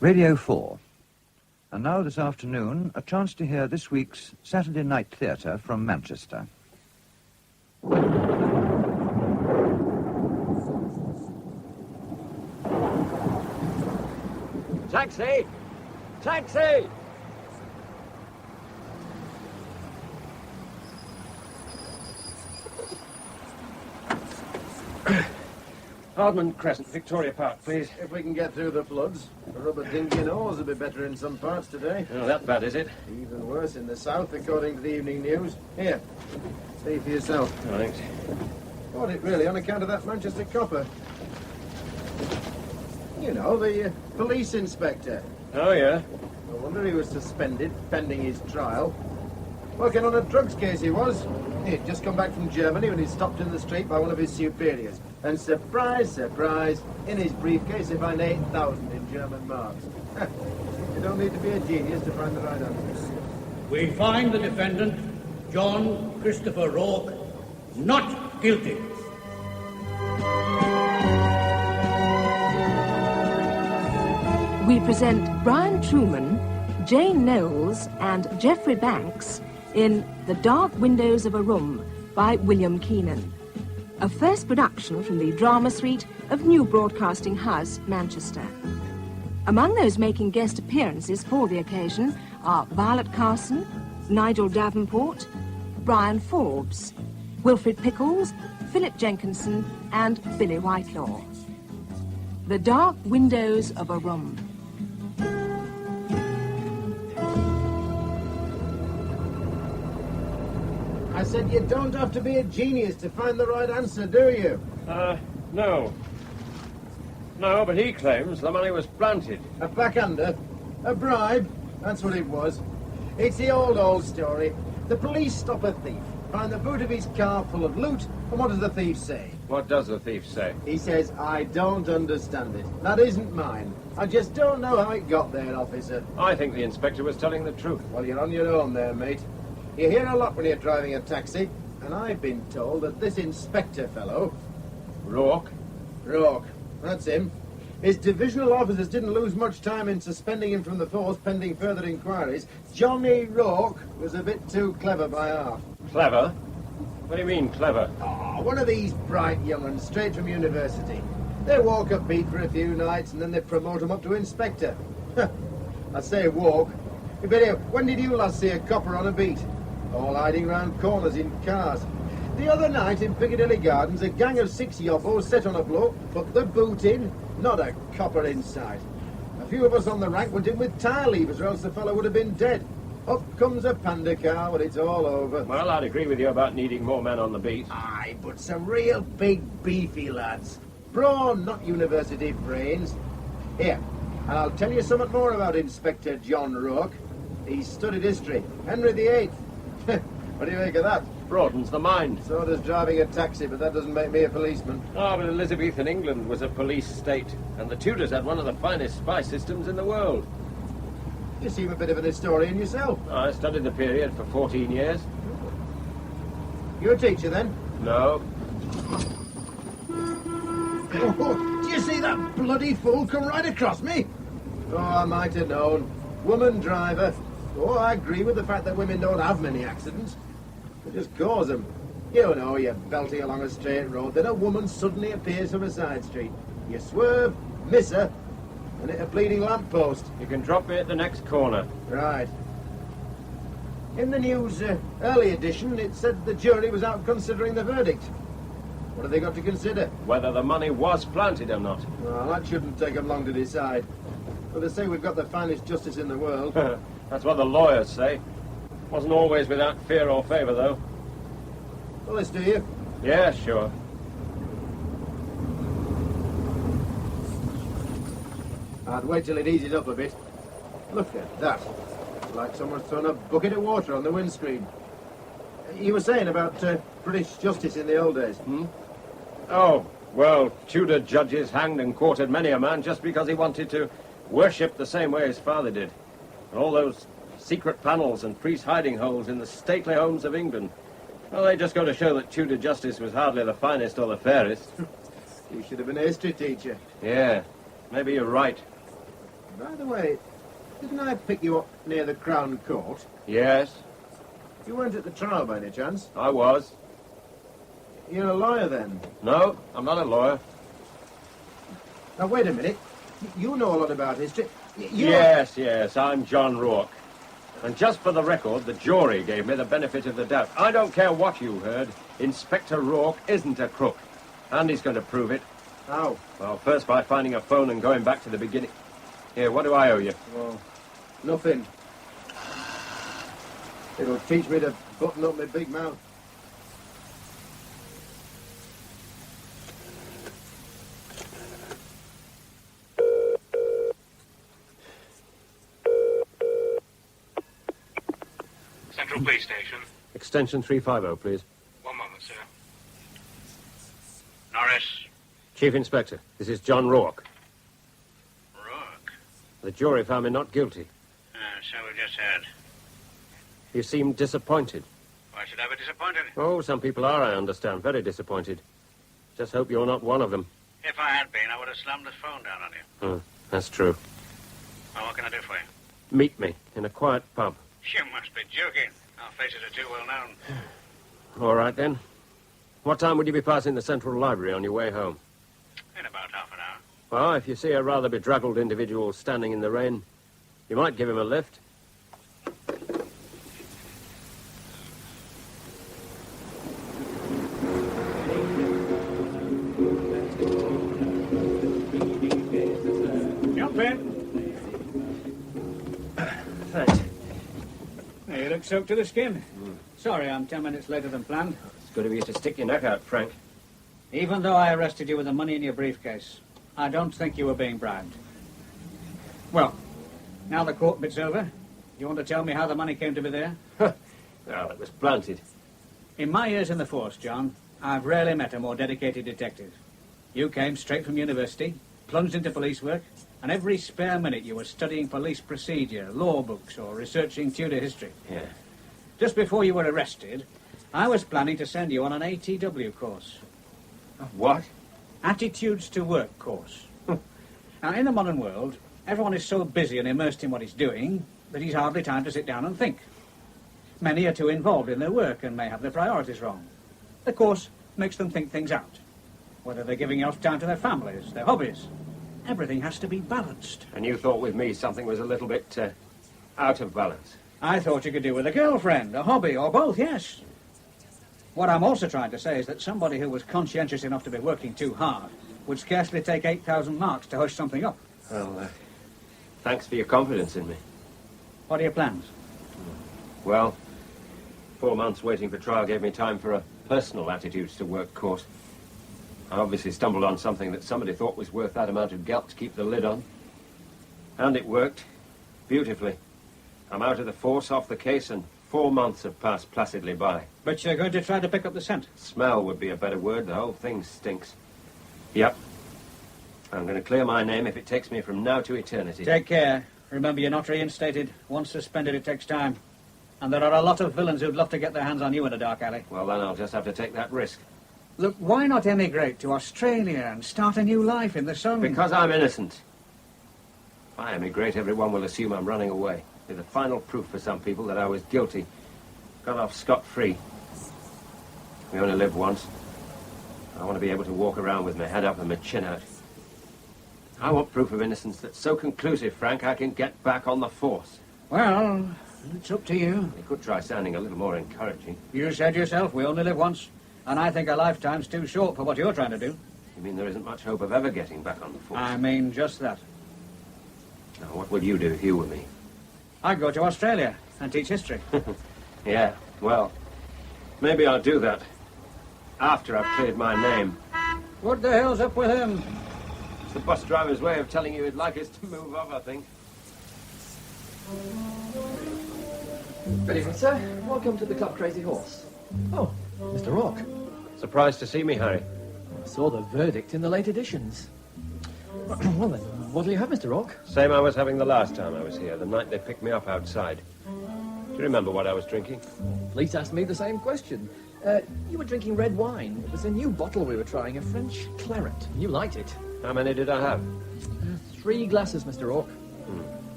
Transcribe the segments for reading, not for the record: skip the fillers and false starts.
Radio 4. And now this afternoon, a chance to hear this week's Saturday Night Theatre from Manchester. Taxi! Taxi! Hardman Crescent, Victoria Park, please. If we can get through the floods, a rubber dinghy and oars will be better in some parts today. Oh, that bad, is it? Even worse in the south, according to the evening news. Here, see for yourself. Oh, thanks. Bought it really on account of that Manchester copper. You know, the police inspector. Oh, yeah? No wonder he was suspended pending his trial. Working on a drugs case he was. He'd just come back from Germany when he stopped in the street by one of his superiors. And surprise, surprise, in his briefcase he found 8,000 in German marks. You don't need to be a genius to find the right answer. We find the defendant, John Christopher Rourke, not guilty. We present Brian Truman, Jane Knowles and Geoffrey Banks in The Dark Windows of a Room by William Keenan, a first production from the drama suite of New Broadcasting House, Manchester. Among those making guest appearances for the occasion are Violet Carson, Nigel Davenport, Brian Forbes, Wilfred Pickles, Philip Jenkinson and Billy Whitelaw. The Dark Windows of a Room. I said you don't have to be a genius to find the right answer, do you? No. No, but he claims the money was planted. A backhander? A bribe? That's what it was. It's the old story. The police stop a thief, find the boot of his car full of loot, and what does the thief say? What does the thief say? He says, I don't understand it. That isn't mine. I just don't know how it got there, officer. I think the inspector was telling the truth. Well, you're on your own there, mate. You hear a lot when you're driving a taxi, and I've been told that this inspector fellow... Rourke? Rourke, that's him. His divisional officers didn't lose much time in suspending him from the force pending further inquiries. Johnny Rourke was a bit too clever by half. Clever? What do you mean, clever? Oh, one of these bright young uns straight from university. They walk a beat for a few nights and then they promote him up to inspector. I say walk. But here, when did you last see a copper on a beat? All hiding round corners in cars. The other night in Piccadilly Gardens, a gang of 6 yobbos set on a bloke, put the boot in, not a copper in sight. A few of us on the rank went in with tire levers, or else the fellow would have been dead. Up comes a panda car when it's all over. Well, I'd agree with you about needing more men on the beat. Aye, but some real big, beefy lads. Brawn, not university brains. Here, and I'll tell you something more about Inspector John Rourke. He studied history. Henry VIII. What do you make of that? Broadens the mind. So does driving a taxi, but that doesn't make me a policeman. Ah, but Elizabethan England was a police state, and the Tudors had one of the finest spy systems in the world. You seem a bit of an historian yourself. I studied the period for 14 years. You a teacher, then? No. Oh, do you see that bloody fool come right across me? Oh, I might have known. Woman driver. Oh, I agree with the fact that women don't have many accidents. They just cause them. You know, you're belting along a straight road, then a woman suddenly appears from a side street. You swerve, miss her, and hit a bleeding lamppost. You can drop me at the next corner. Right. In the news early edition, it said the jury was out considering the verdict. What have they got to consider? Whether the money was planted or not. Well, that shouldn't take them long to decide. Well, they say we've got the finest justice in the world. That's what the lawyers say. Wasn't always without fear or favour, though. Well, let's do you. Yeah, sure. I'd wait till it eases up a bit. Look at that. It's like someone's thrown a bucket of water on the windscreen. You were saying about British justice in the old days. Oh, well, Tudor judges hanged and quartered many a man just because he wanted to worship the same way his father did. And all those secret panels and priest hiding holes in the stately homes of England. Well, they just go to show that Tudor justice was hardly the finest or the fairest. You should have been a history teacher. Yeah, maybe you're right. By the way, didn't I pick you up near the Crown Court? Yes, You weren't at the trial by any chance? I was. You're a lawyer then? No, I'm not a lawyer. Now, wait a minute. You know a lot about history. Yes, I'm John Rourke. And just for the record, the jury gave me the benefit of the doubt. I don't care what you heard. Inspector Rourke isn't a crook. And he's going to prove it. How? Well, first by finding a phone and going back to the beginning. Here, what do I owe you? Well, nothing. It'll teach me to button up my big mouth. Central Police Station. Extension 350, please. One moment, sir. Norris. Chief Inspector, this is John Rourke. Rourke. The jury found me not guilty. So we just heard. You seem disappointed. Why should I be disappointed? Oh, some people are, I understand. Very disappointed. Just hope you're not one of them. If I had been, I would have slammed this phone down on you. Oh, that's true. Well, what can I do for you? Meet me in a quiet pub. You must be joking. Our faces are too well known. All right, then. What time would you be passing the Central Library on your way home? In about half an hour. Well, if you see a rather bedraggled individual standing in the rain, you might give him a lift. Jump in. Thanks. Hey, you look soaked to the skin. Sorry, I'm 10 minutes later than planned. It's good of you to stick your neck out, Frank. Even though I arrested you with the money in your briefcase, I don't think you were being bribed. Well, now the court bit's over, you want to tell me how the money came to be there? Well, it was planted. In my years in the force, John, I've rarely met a more dedicated detective. You came straight from university, plunged into police work, and every spare minute you were studying police procedure, law books, or researching Tudor history. Yeah. Just before you were arrested, I was planning to send you on an ATW course. What? Attitudes to Work course. Now, in the modern world, everyone is so busy and immersed in what he's doing that he's hardly time to sit down and think. Many are too involved in their work and may have their priorities wrong. The course makes them think things out, whether they're giving enough time to their families, their hobbies. Everything has to be balanced. And you thought with me something was a little bit out of balance. I thought you could do with a girlfriend, a hobby, or both, yes. What I'm also trying to say is that somebody who was conscientious enough to be working too hard would scarcely take 8,000 marks to hush something up. Well, thanks for your confidence in me. What are your plans? Well, 4 months waiting for trial gave me time for a personal attitudes to work course. I obviously stumbled on something that somebody thought was worth that amount of gelt to keep the lid on. And it worked. Beautifully. I'm out of the force, off the case, and 4 months have passed placidly by. But you're going to try to pick up the scent. Smell would be a better word. The whole thing stinks. Yep. I'm going to clear my name if it takes me from now to eternity. Take care. Remember, you're not reinstated. Once suspended, it takes time. And there are a lot of villains who'd love to get their hands on you in a dark alley. Well, then I'll just have to take that risk. Look, why not emigrate to Australia and start a new life in the sun? Because I'm innocent. If I emigrate, everyone will assume I'm running away. Be the final proof for some people that I was guilty. Got off scot-free. We only live once. I want to be able to walk around with my head up and my chin out. I want proof of innocence that's so conclusive, Frank, I can get back on the force. Well, it's up to you. You could try sounding a little more encouraging. You said yourself we only live once. And I think a lifetime's too short for what you're trying to do. You mean there isn't much hope of ever getting back on the force? I mean just that. Now, what would you do if you were me? I'd go to Australia and teach history. Yeah, well, maybe I'll do that. After I've cleared my name. What the hell's up with him? It's the bus driver's way of telling you he'd like us to move off, I think. Good evening, sir. Welcome to the Club Crazy Horse. Oh, Mr. Rourke. Surprised to see me, Harry. I saw the verdict in the late editions. Well then, what'll you have, Mr. Rourke? Same I was having the last time I was here, the night they picked me up outside. Do you remember what I was drinking? Police asked me the same question. You were drinking red wine. It was a new bottle we were trying, a French claret. You liked it. How many did I have? 3 glasses, Mr. Rourke.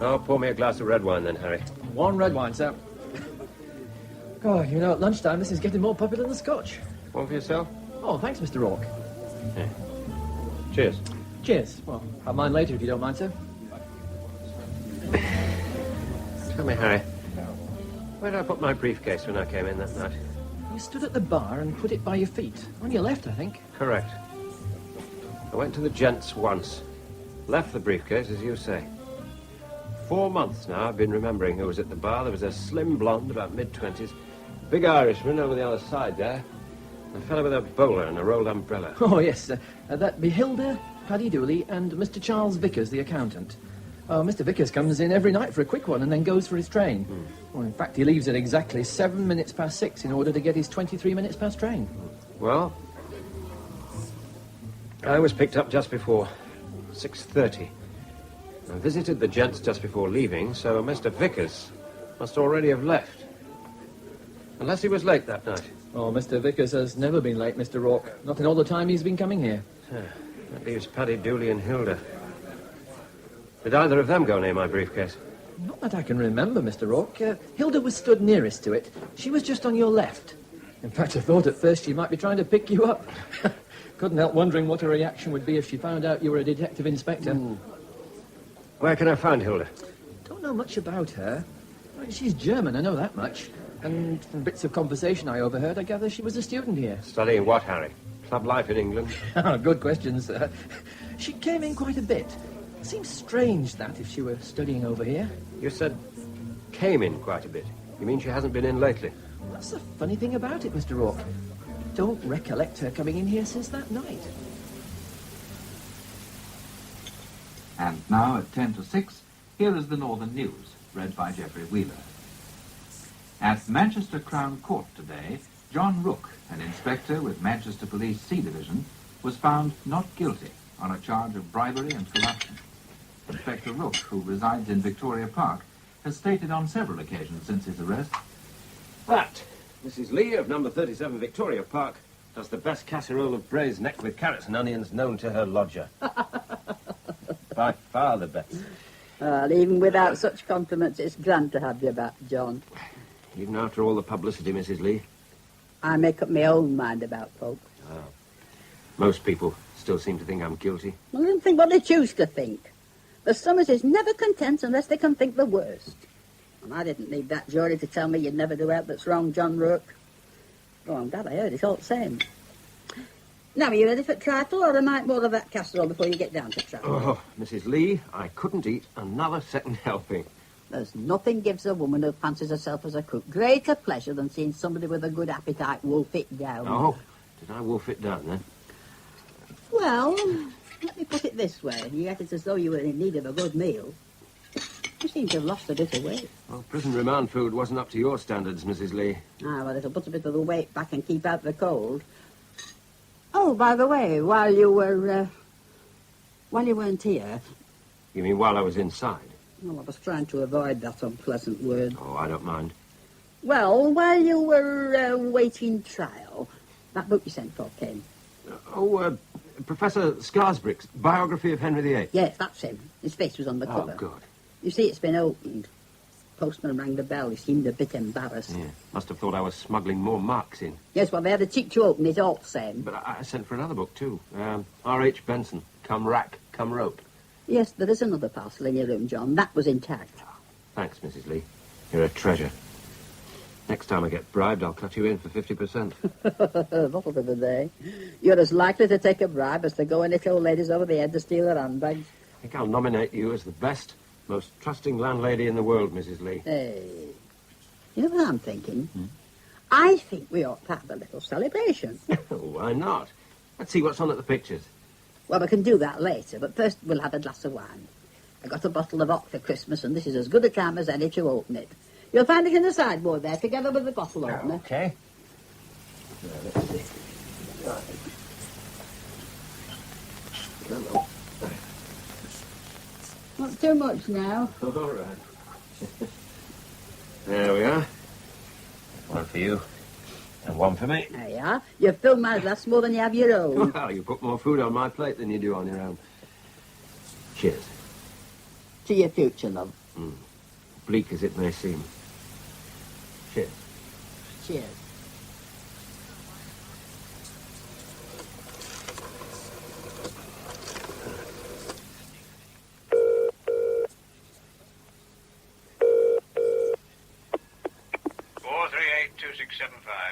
Oh, pour me a glass of red wine then, Harry. One red wine, sir. Oh, you know, at lunchtime, this is getting more popular than Scotch. One for yourself? Oh, thanks, Mr. Rourke. Yeah. Cheers. Cheers. Well, have mine later if you don't mind, sir. Tell me, Harry, where did I put my briefcase when I came in that night? You stood at the bar and put it by your feet. On your left, I think. Correct. I went to the gents once. Left the briefcase, as you say. 4 months now I've been remembering who was at the bar. There was a slim blonde, about mid-20s. Big Irishman over the other side there. A fellow with a bowler and a rolled umbrella. Oh, yes. That'd be Hilda, Paddy Dooley, and Mr. Charles Vickers, the accountant. Oh, Mr. Vickers comes in every night for a quick one and then goes for his train. Well, in fact, he leaves at exactly 7 minutes past 6 in order to get his 23 minutes past train. Well, I was picked up just before 6:30. I visited the gents just before leaving, so Mr. Vickers must already have left. Unless he was late that night. Oh, Mr. Vickers has never been late, Mr. Rourke. Not in all the time he's been coming here. That leaves Paddy Dooley and Hilda. Did either of them go near my briefcase? Not that I can remember, Mr. Rourke. Hilda was stood nearest to it. She was just on your left. In fact, I thought at first she might be trying to pick you up. Couldn't help wondering what her reaction would be if she found out you were a detective inspector. Where can I find Hilda? Don't know much about her. I mean, she's German, I know that much. And from bits of conversation I overheard, I gather she was a student here. Studying what, Harry? Club life in England? Good question, sir. She came in quite a bit. Seems strange, that, if she were studying over here. You said came in quite a bit. You mean she hasn't been in lately? Well, that's the funny thing about it, Mr. Rourke. Don't recollect her coming in here since that night. And now at 10 to 6, here is the Northern News, read by Geoffrey Wheeler. At Manchester Crown Court today, John Rook, an inspector with Manchester Police C Division, was found not guilty on a charge of bribery and corruption. Inspector Rook, who resides in Victoria Park, has stated on several occasions since his arrest, That Mrs. Lee of number 37 Victoria Park does the best casserole of braised neck with carrots and onions known to her lodger. By far the best. Well, even without such compliments, it's grand to have you back, John. Even after all the publicity, Mrs. Lee. I make up my own mind about folk. Most people still seem to think I'm guilty. Well, I don't think what they choose to think. The Summers is never content unless they can think the worst. And I didn't need that jury to tell me you'd never do out that's wrong, John Rourke. Oh, I'm glad I heard it all the same. Now, are you ready for trifle, or a mite more of that casserole before you get down to trifle? Oh, Mrs. Lee, I couldn't eat another second helping. There's nothing gives a woman who fancies herself as a cook greater pleasure than seeing somebody with a good appetite wolf it down. Oh, did I wolf it down then? Well, let me put it this way. You get it as though you were in need of a good meal. You seem to have lost a bit of weight. Well, prison remand food wasn't up to your standards, Mrs. Lee. Ah, well, it'll put a bit of the weight back and keep out the cold. Oh, by the way, while you weren't here... You mean while I was inside? Well, I was trying to avoid that unpleasant word. Oh, I don't mind. Well, while you were waiting trial, that book you sent for came. Professor Scarsbrick's Biography of Henry VIII. Yes, that's him. His face was on the cover. Oh, good. You see, it's been opened. Postman rang the bell. He seemed a bit embarrassed. Yeah, must have thought I was smuggling more marks in. Yes, well, they had a cheek to open it all the same. But I sent for another book, too. R.H. Benson, Come Rack, Come Rope. Yes, there is another parcel in your room, John. That was intact. Thanks, Mrs. Lee. You're a treasure. Next time I get bribed, I'll cut you in for 50%. That'll be the day. You're as likely to take a bribe as to go and hit old ladies over the head to steal their handbags. I think I'll nominate you as the best, most trusting landlady in the world, Mrs. Lee. Hey, you know what I'm thinking? I think we ought to have a little celebration. Why not? Let's see what's on at the pictures. Well, we can do that later, but first we'll have a glass of wine. I got a bottle of hock for Christmas, and this is as good a time as any to open it. You'll find it in the sideboard there, together with the bottle opener. Okay. Let's see. Not too much now. All right. There we are. One for you, and one for me. There you are. You've filled my glass more than you have your own. Well, you put more food on my plate than you do on your own. Cheers. to your future, love. Bleak as it may seem. Cheers. Cheers.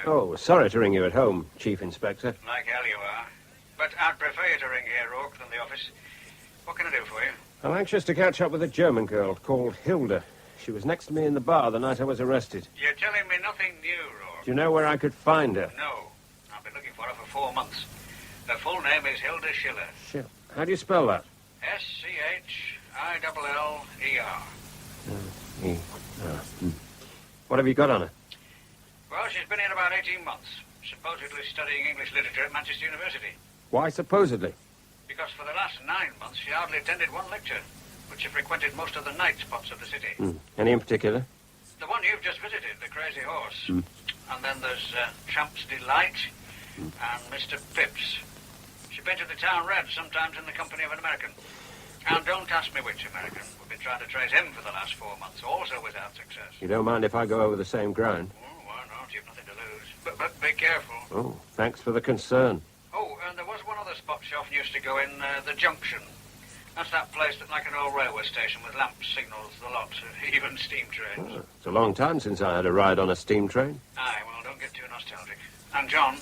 Oh, sorry to ring you at home, Chief Inspector. Like hell you are. But I'd prefer you to ring here, Rourke, than the office. What can I do for you? I'm anxious to catch up with a German girl called Hilda. She was next to me in the bar the night I was arrested. You're telling me nothing new, Rourke. Do you know where I could find her? No. I've been looking for her for 4 months. Her full name is Hilda Schiller. Shit. How do you spell that? Schiller. What have you got on her? Well, she's been here about 18 months, supposedly studying English literature at Manchester University. Why supposedly? Because for the last 9 months, she hardly attended one lecture, but she frequented most of the night spots of the city. Any in particular? The one you've just visited, the Crazy Horse. And then there's Tramp's Delight and Mr. Pips. She painted the town red, sometimes in the company of an American. And don't ask me which American. We've been trying to trace him for the last 4 months, also without success. You don't mind if I go over the same ground? Oh, why not? You've nothing to lose. But be careful. Oh, thanks for the concern. Oh, and there was one other spot she often used to go in, the Junction. That's that place that's like an old railway station with lamp signals, the lot, even steam trains. Oh, it's a long time since I had a ride on a steam train. Aye, well, don't get too nostalgic. And, John,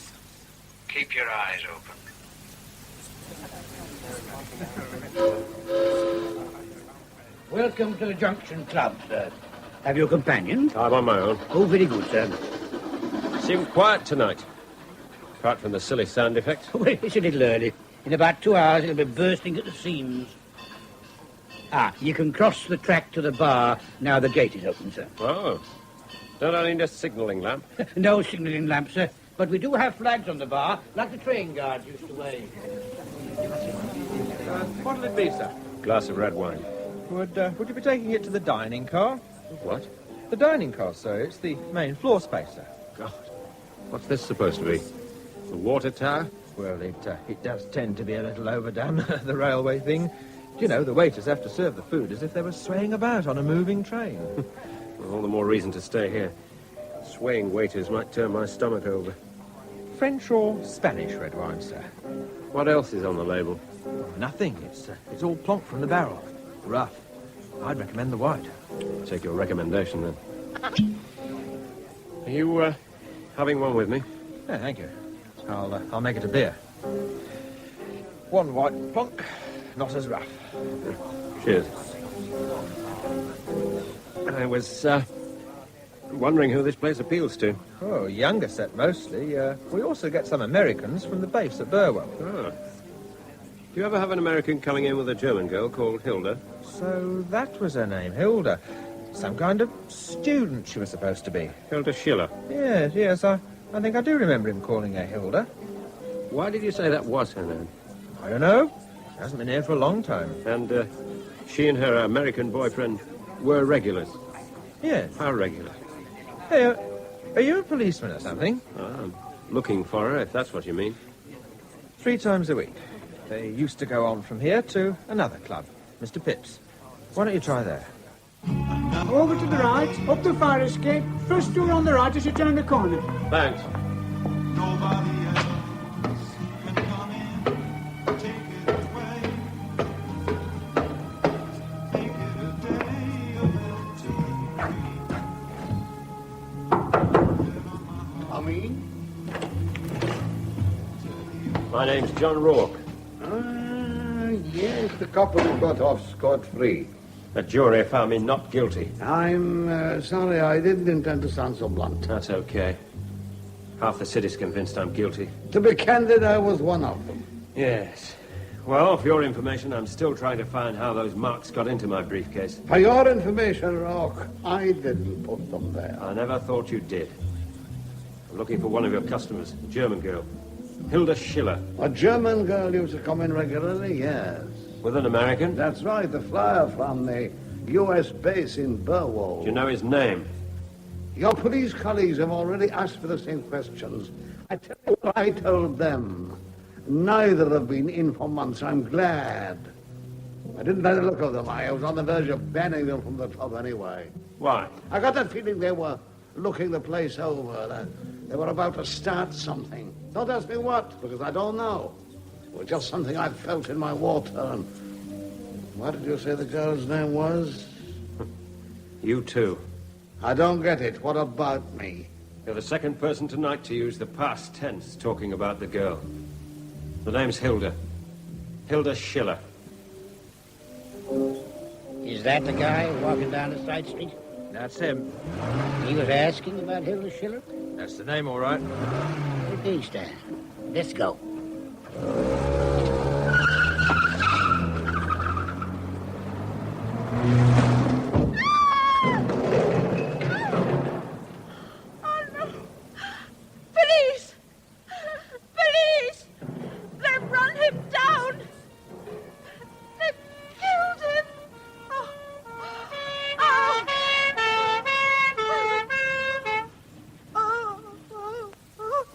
keep your eyes open. Welcome to the Junction Club, sir. Have your companion? I'm on my own. Oh, very good, sir. Seemed quiet tonight. Apart from the silly sound effects. Well, it's a little early. In about 2 hours, it'll be bursting at the seams. You can cross the track to the bar now the gate is open, sir. Oh. Don't I need a signalling lamp? No signalling lamp, sir. But we do have flags on the bar, like the train guards used to wave. What'll it be, sir? Glass of red wine. Would you be taking it to the dining car? What? The dining car, sir. It's the main floor space, sir. God. What's this supposed to be? The water tower? Well, it does tend to be a little overdone, the railway thing. You know, the waiters have to serve the food as if they were swaying about on a moving train. Well, all the more reason to stay here. Swaying waiters might turn my stomach over. French or Spanish red wine, sir? What else is on the label? Nothing. It's all plonk from the barrel. Rough. I'd recommend the white. Take your recommendation, then. Are you, having one with me? Yeah, thank you. I'll make it a beer. One white plonk, not as rough. Cheers. I was, wondering who this place appeals to. Oh, younger set mostly. We also get some Americans from the base at Burwell. Oh. Do you ever have an American coming in with a German girl called Hilda? So that was her name, Hilda. Some kind of student she was supposed to be. Hilda Schiller? Yes, I think I do remember him calling her Hilda. Why did you say that was her name? I don't know. She hasn't been here for a long time. And, she and her American boyfriend were regulars? Yes. How regular? Hey, are you a policeman or something? I'm looking for her, if that's what you mean. 3 times a week. They used to go on from here to another club, Mr. Pips. Why don't you try there? Over to the right, up the fire escape. First door on the right as you turn the corner. Thanks. Nobody else can come in, take it away. Make it a day of Come in. My name's John Rourke. Yes, the couple who got off scot-free. The jury found me not guilty. I'm sorry, I didn't intend to sound so blunt. That's okay. Half the city's convinced I'm guilty. To be candid, I was one of them. Yes. Well, for your information, I'm still trying to find how those marks got into my briefcase. For your information, Rock, I didn't put them there. I never thought you did. I'm looking for one of your customers, a German girl. Hilda Schiller. A German girl used to come in regularly, yes. With an American? That's right, the flyer from the U.S. base in Burwell. Do you know his name? Your police colleagues have already asked for the same questions. I tell you what I told them. Neither have been in for months. I'm glad. I didn't like the look of them. I was on the verge of banning them from the club anyway. Why? I got that feeling they were looking the place over. They were about to start something. Don't ask me what, because I don't know. It was just something I felt in my water. And what did you say the girl's name was? You too. I don't get it. What about me? You're the second person tonight to use the past tense talking about the girl. The name's Hilda. Hilda Schiller. Is that the guy walking down the side street? That's him. He was asking about Hilda Schiller? That's the name, all right. Okay, Stan. Let's go. Police! Police! They've run him down! They've killed him! Oh. Oh. Oh. Oh.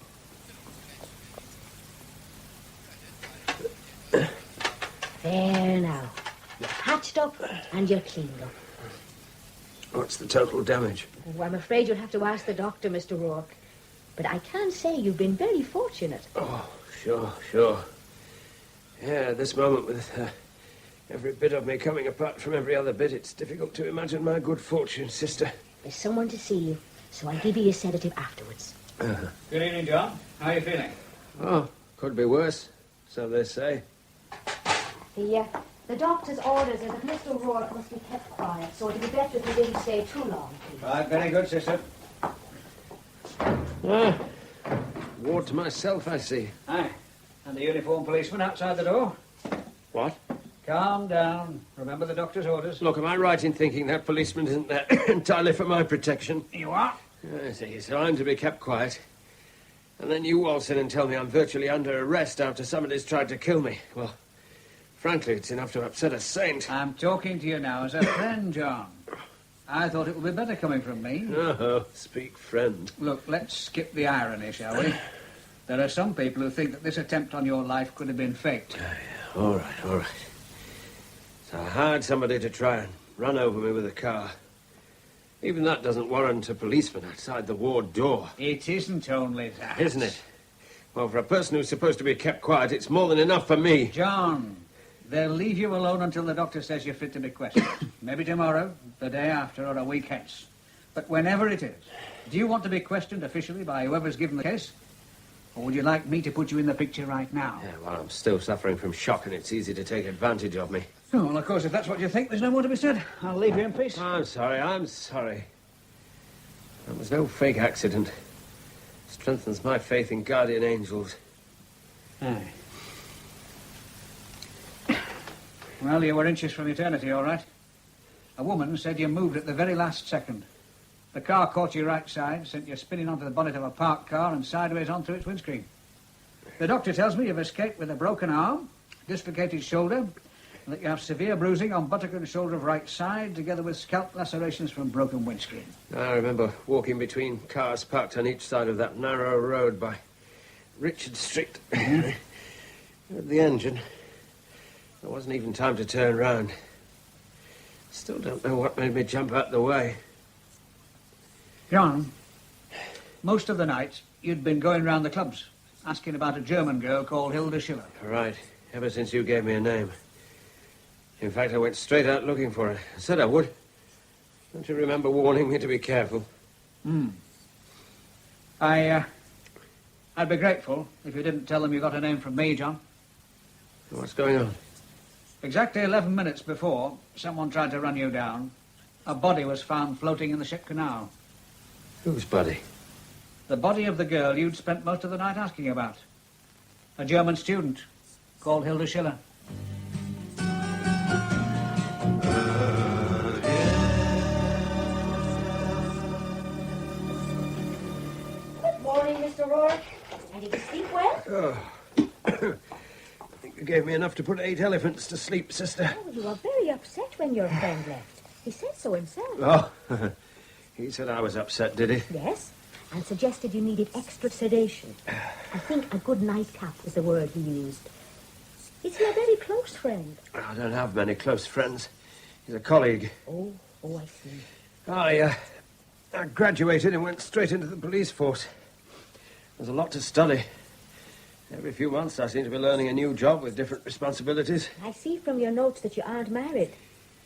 There now. You're patched up and you're cleaned up. What's the total damage? Oh, I'm afraid you'll have to ask the doctor, Mr. Rourke. But I can say you've been very fortunate. Oh, sure. Yeah, at this moment, with every bit of me coming apart from every other bit, it's difficult to imagine my good fortune, sister. There's someone to see you, so I'll give you a sedative afterwards. Good evening, John. How are you feeling? Oh, could be worse, so they say. The doctor's orders is that Mr. Rourke must be kept quiet, so it'd be better if he didn't stay too long, please. Right, very good, sister. Ward to myself, I see. Aye. And the uniformed policeman outside the door. What? Calm down. Remember the doctor's orders. Look, am I right in thinking that policeman isn't there entirely for my protection? You are? I see, so I'm to be kept quiet. And then you waltz in and tell me I'm virtually under arrest after somebody's tried to kill me. Well, frankly, it's enough to upset a saint. I'm talking to you now as a friend, John. I thought it would be better coming from me. Oh, speak friend. Look, let's skip the irony, shall we? There are some people who think that this attempt on your life could have been faked. All right. So I hired somebody to try and run over me with a car. Even that doesn't warrant a policeman outside the ward door. It isn't only that. Isn't it? Well, for a person who's supposed to be kept quiet, it's more than enough for me. John, they'll leave you alone until the doctor says you're fit to be questioned. Maybe tomorrow, the day after, or a week hence. But whenever it is, do you want to be questioned officially by whoever's given the case? Or would you like me to put you in the picture right now? Yeah, well, I'm still suffering from shock, and it's easy to take advantage of me. Oh, well, of course, if that's what you think, there's no more to be said. I'll leave you in peace. I'm sorry. That was no fake accident. Strengthens my faith in guardian angels. Aye. Well, you were inches from eternity, all right. A woman said you moved at the very last second. The car caught you right side, sent you spinning onto the bonnet of a parked car and sideways onto its windscreen. The doctor tells me you've escaped with a broken arm, dislocated shoulder, and that you have severe bruising on buttock and shoulder of right side, together with scalp lacerations from broken windscreen. I remember walking between cars parked on each side of that narrow road by Richard Street. Heard the engine. There wasn't even time to turn round. Still don't know what made me jump out the way. John, most of the night you'd been going round the clubs, asking about a German girl called Hilda Schiller. Right, ever since you gave me a name. In fact, I went straight out looking for her. I said I would. Don't you remember warning me to be careful? I'd be grateful if you didn't tell them you got a name from me, John. What's going on? Exactly 11 minutes before someone tried to run you down, a body was found floating in the ship canal. Whose body? The body of the girl you'd spent most of the night asking about. A German student called Hilda Schiller. Good morning, Mr. Rourke. And did you sleep well? Oh. I think you gave me enough to put 8 elephants to sleep, sister. Oh, you were very upset when your friend left. He said so himself. Oh, he said I was upset, did he? Yes, and suggested you needed extra sedation. I think a good nightcap is the word he used. Is he a very close friend? I don't have many close friends. He's a colleague. Oh, I see. I graduated and went straight into the police force. There's a lot to study. Every few months I seem to be learning a new job with different responsibilities. I see from your notes that you aren't married.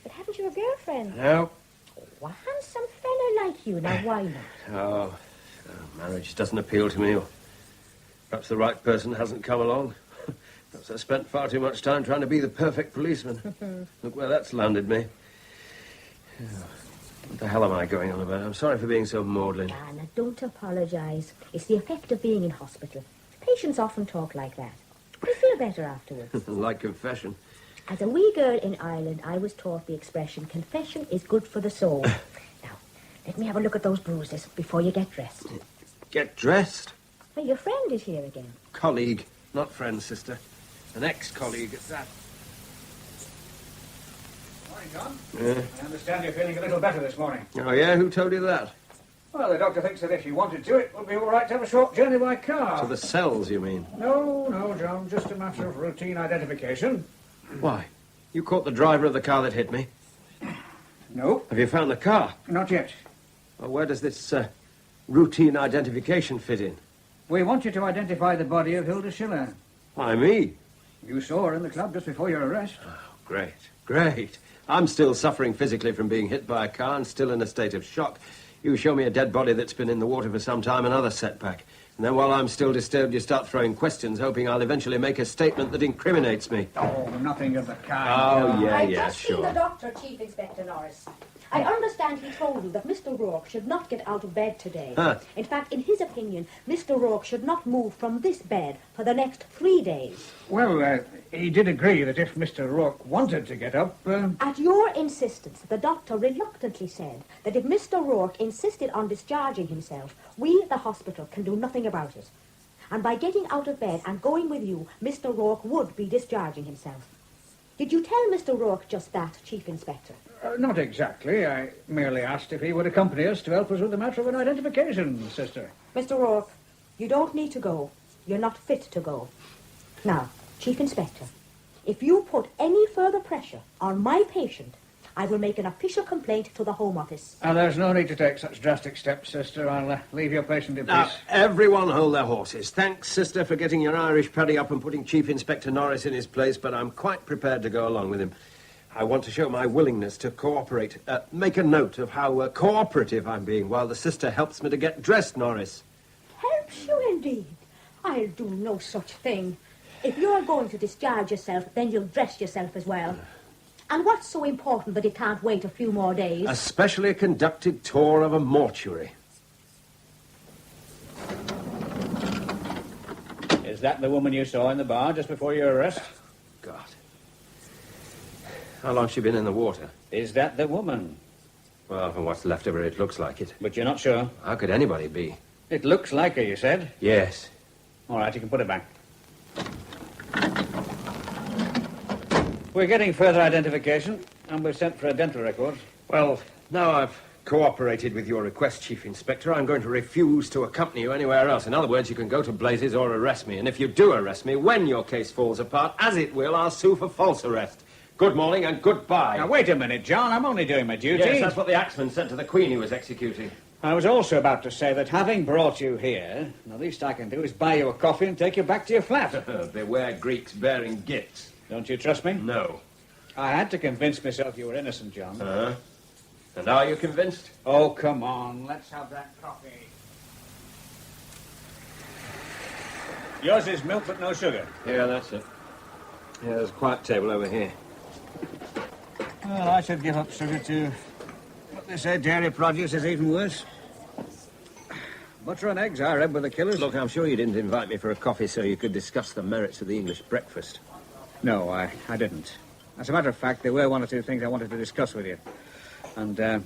But haven't you a girlfriend? No. Oh, a handsome fella like you. Now, why not? Oh, marriage doesn't appeal to me. Or perhaps the right person hasn't come along. Perhaps I spent far too much time trying to be the perfect policeman. Look where that's landed me. What the hell am I going on about? I'm sorry for being so maudlin. Now, don't apologise. It's the effect of being in hospital. Patients often talk like that. You feel better afterwards. Like confession. As a wee girl in Ireland, I was taught the expression, confession is good for the soul. Now, let me have a look at those bruises before you get dressed. Get dressed? Well, your friend is here again. Colleague, not friend, sister. An ex-colleague at that. Morning, John. Yeah. I understand you're feeling a little better this morning. Oh, yeah? Who told you that? Well, the doctor thinks that if you wanted to, it would be all right to have a short journey by car. To the cells, you mean? No, John. Just a matter of routine identification. Why? You caught the driver of the car that hit me? No. Have you found the car? Not yet. Well, where does this routine identification fit in? We want you to identify the body of Hilda Schiller. Why, me? You saw her in the club just before your arrest. Oh, great. I'm still suffering physically from being hit by a car and still in a state of shock. You show me a dead body that's been in the water for some time, another setback. And then while I'm still disturbed, you start throwing questions, hoping I'll eventually make a statement that incriminates me. Oh, nothing of the kind. Oh, yeah, I've yeah, just sure. seen the doctor, Chief Inspector Norris. I understand he told you that Mr. Rourke should not get out of bed today. Huh. In fact, in his opinion, Mr. Rourke should not move from this bed for the next 3 days. Well, he did agree that if Mr. Rourke wanted to get up... At your insistence, the doctor reluctantly said that if Mr. Rourke insisted on discharging himself, we, the hospital, can do nothing about it. And by getting out of bed and going with you, Mr. Rourke would be discharging himself. Did you tell Mr. Rourke just that, Chief Inspector? Not exactly. I merely asked if he would accompany us to help us with the matter of an identification, sister. Mr. Rourke, you don't need to go. You're not fit to go. Now, Chief Inspector, if you put any further pressure on my patient, I will make an official complaint to the Home Office. And there's no need to take such drastic steps, sister. I'll leave your patient in peace. Now, everyone hold their horses. Thanks, sister, for getting your Irish paddy up and putting Chief Inspector Norris in his place, but I'm quite prepared to go along with him. I want to show my willingness to cooperate. Make a note of how cooperative I'm being while the sister helps me to get dressed, Norris. Helps you indeed? I'll do no such thing. If you're going to discharge yourself, then you'll dress yourself as well. And what's so important that it can't wait a few more days? A specially conducted tour of a mortuary. Is that the woman you saw in the bar just before your arrest? God. How long's she been in the water? Is that the woman? Well, from what's left of her, it looks like it. But you're not sure? How could anybody be? It looks like her, you said? Yes. All right, you can put it back. We're getting further identification, and we've sent for a dental record. Well, now I've cooperated with your request, Chief Inspector, I'm going to refuse to accompany you anywhere else. In other words, you can go to blazes or arrest me. And if you do arrest me, when your case falls apart, as it will, I'll sue for false arrest. Good morning and goodbye. Now, wait a minute, John. I'm only doing my duty. Yes, that's what the axeman said to the Queen he was executing. I was also about to say that having brought you here, the least I can do is buy you a coffee and take you back to your flat. Beware Greeks bearing gifts. Don't you trust me? No. I had to convince myself you were innocent, John. Uh-huh. And are you convinced? Oh, come on. Let's have that coffee. Yours is milk but no sugar. Yeah, that's it. Yeah, there's a quiet table over here. Well, I should give up sugar too. But they say dairy produce is even worse. Butter and eggs, I read, were the killers. Look, I'm sure you didn't invite me for a coffee so you could discuss the merits of the English breakfast. No, I didn't. As a matter of fact, there were one or two things I wanted to discuss with you. And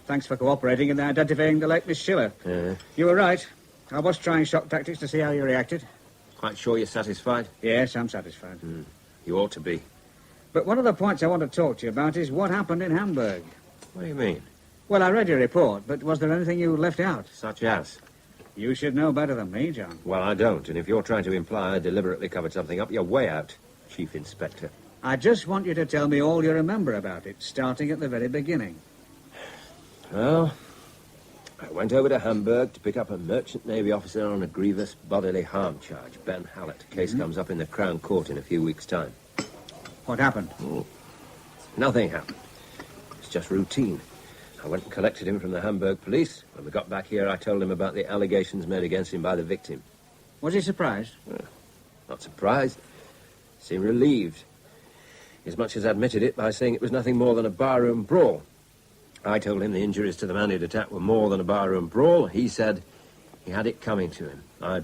thanks for cooperating in identifying the late Miss Schiller. Yeah. You were right. I was trying shock tactics to see how you reacted. Quite sure you're satisfied? Yes, I'm satisfied. You ought to be. But one of the points I want to talk to you about is what happened in Hamburg. What do you mean? Well, I read your report, but was there anything you left out? Such as? You should know better than me, John. Well, I don't, and if you're trying to imply I deliberately covered something up, you're way out. Chief Inspector. I just want you to tell me all you remember about it, starting at the very beginning. Well, I went over to Hamburg to pick up a merchant Navy officer on a grievous bodily harm charge, Ben Hallett. Case comes up in the Crown Court in a few weeks' time. What happened? Nothing happened. It's just routine. I went and collected him from the Hamburg police. When we got back here, I told him about the allegations made against him by the victim. Was he surprised? Not surprised. Seemed relieved. As much as admitted it by saying it was nothing more than a barroom brawl. I told him the injuries to the man he'd attacked were more than a barroom brawl. He said he had it coming to him. I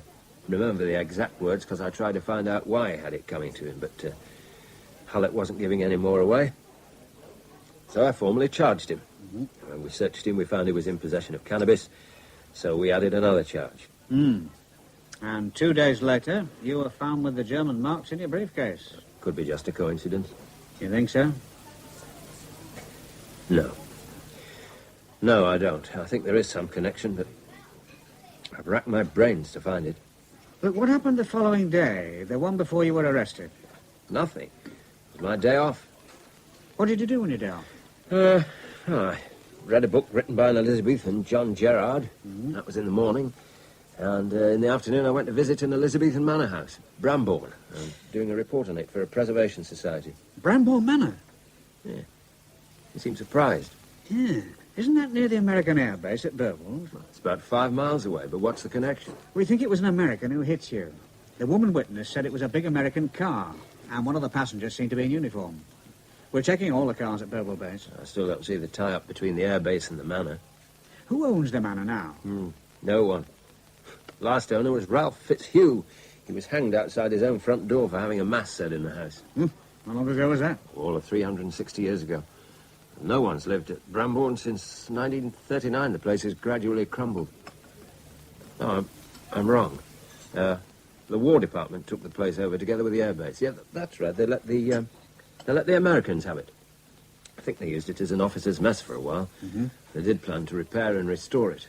remember the exact words because I tried to find out why he had it coming to him, but Hallett wasn't giving any more away. So I formally charged him. When we searched him, we found he was in possession of cannabis, so we added another charge. And 2 days later, you were found with the German marks in your briefcase. Could be just a coincidence. You think so? No. No, I don't. I think there is some connection, but I've racked my brains to find it. But what happened the following day, the one before you were arrested? Nothing. It was my day off. What did you do on your day off? I read a book written by an Elizabethan, John Gerard. That was in the morning. And in the afternoon, I went to visit an Elizabethan manor house, Brambourne. I'm doing a report on it for a preservation society. Brambourne Manor? Yeah. You seem surprised. Yeah. Isn't that near the American air base at Burwell? Well, it's about 5 miles away, but what's the connection? We think it was an American who hit you. The woman witness said it was a big American car, and one of the passengers seemed to be in uniform. We're checking all the cars at Burwell Base. I still don't see the tie-up between the air base and the manor. Who owns the manor now? No one. Last owner was Ralph Fitzhugh. He was hanged outside his own front door for having a mass said in the house. How long ago was that? All of 360 years ago. No one's lived at Brambourne since 1939. The place has gradually crumbled. No, I'm wrong. The War Department took the place over together with the air base. Yeah, that's right. They let the Americans have it. I think they used it as an officers' mess for a while. They did plan to repair and restore it.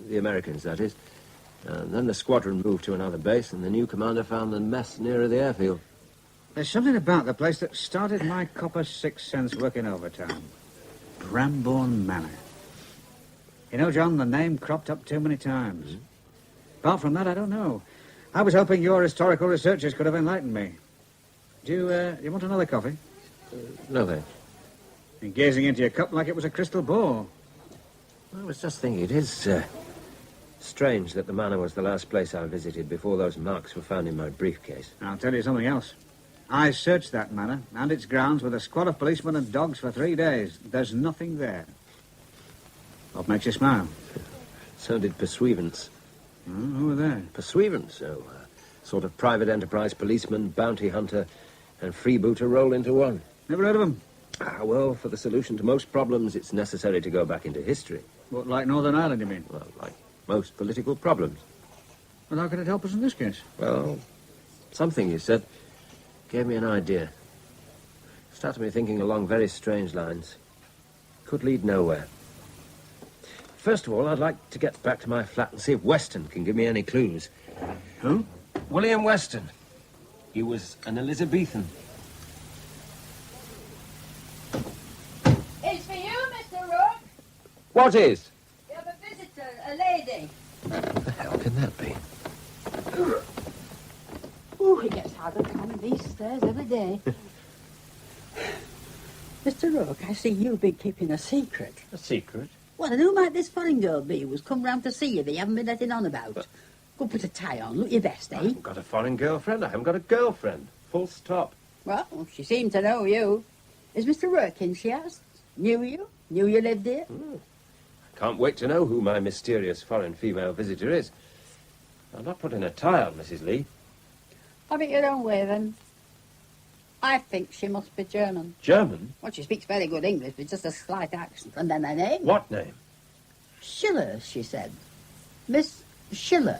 The Americans, that is. And then the squadron moved to another base, and the new commander found the mess nearer the airfield. There's something about the place that started my copper 6 cents working overtime. Brambourne Manor. You know, John, the name cropped up too many times. Apart from that, I don't know. I was hoping your historical researchers could have enlightened me. Do you want another coffee? No, thanks. You're gazing into your cup like it was a crystal ball. I was just thinking, it is strange that the manor was the last place I visited before those marks were found in my briefcase. I'll tell you something else. I searched that manor and its grounds with a squad of policemen and dogs for 3 days. There's nothing there. What makes you smile? So did pursuivants. Who were they? Pursuivants, sort of private enterprise policeman, bounty hunter, and freebooter roll into one. Never heard of them. Well, for the solution to most problems, it's necessary to go back into history. What, like Northern Ireland, you mean? Well, like most political problems. Well, how can it help us in this case? Well, something you said gave me an idea. Started me thinking along very strange lines. Could lead nowhere. First of all, I'd like to get back to my flat and see if Weston can give me any clues. Who? William Weston. He was an Elizabethan. It's for you, Mr. Rook. What is? You have a visitor, a lady. What the hell can that be? Ooh, it gets harder climbing these stairs every day. Mr. Rook, I see you've been keeping a secret. A secret? Well, and who might this foreign girl be who's come round to see you that you haven't been letting on about? Go put a tie on, look your best, eh? I haven't got a foreign girlfriend. I haven't got a girlfriend. Full stop. Well, she seemed to know you. Is Mr. Rook in, she asked? Knew you? Knew you lived here? Can't wait to know who my mysterious foreign female visitor is. I'm not putting a tie on, Mrs. Lee. Have it your own way, then. I think she must be German. German? Well, she speaks very good English, with just a slight accent. And then her name? What name? Schiller, she said. Miss Schiller.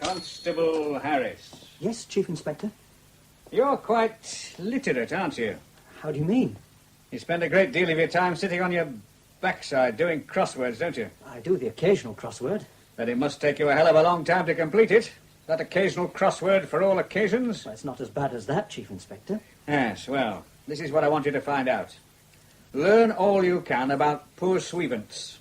Constable Harris. Yes, Chief Inspector. You're quite literate, aren't you? How do you mean? You spend a great deal of your time sitting on your backside doing crosswords, don't you? I do the occasional crossword. Then it must take you a hell of a long time to complete it. That occasional crossword for all occasions? Well, it's not as bad as that, Chief Inspector. Yes, well, this is what I want you to find out. Learn all you can about poor Swevents.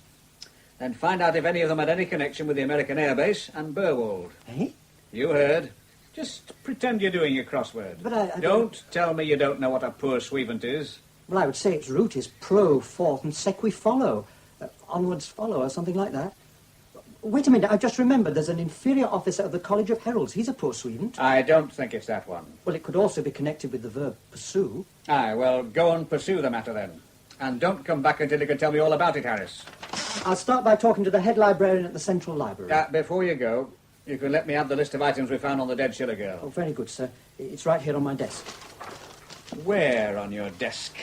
Then find out if any of them had any connection with the American Air Base and Burwald. Eh? You heard. Just pretend you're doing your crossword. But I don't tell me you don't know what a poor Swevent is. Well, I would say its root is pro, fort, and sequi follow. Onwards follow, or something like that. Wait a minute, I've just remembered there's an inferior officer of the College of Heralds. He's a poor Swevent. I don't think it's that one. Well, it could also be connected with the verb pursue. Aye, well, go and pursue the matter then. And don't come back until you can tell me all about it, Harris. I'll start by talking to the head librarian at the Central Library. Before you go, you can let me have the list of items we found on the dead Schiller girl. Oh, very good, sir. It's right here on my desk. Where on your desk?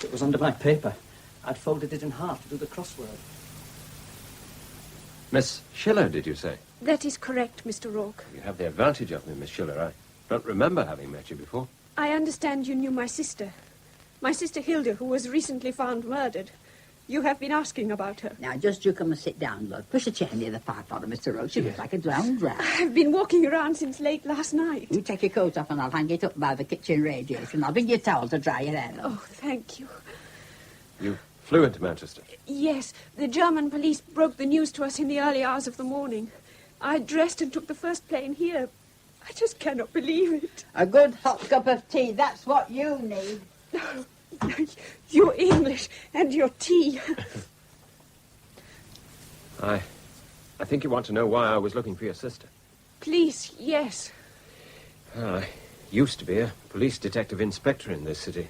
It was under my paper. I'd folded it in half to do the crossword. Miss Schiller, did you say? That is correct, Mr. Rourke. You have the advantage of me, Miss Schiller. I don't remember having met you before. I understand you knew my sister. My sister Hilda, who was recently found murdered. You have been asking about her. Now, just you come and sit down, love. Push a chair near the fire for her, Mr. Roach. She looks like a drowned rat. I've been walking around since late last night. You take your coat off and I'll hang it up by the kitchen radiator and I'll bring you a towel to dry your hair. Oh, thank you. You flew into Manchester? Yes, the German police broke the news to us in the early hours of the morning. I dressed and took the first plane here. I just cannot believe it. A good hot cup of tea, that's what you need. Your English and your tea. I think you want to know why I was looking for your sister. Please, yes. I used to be a police detective inspector in this city.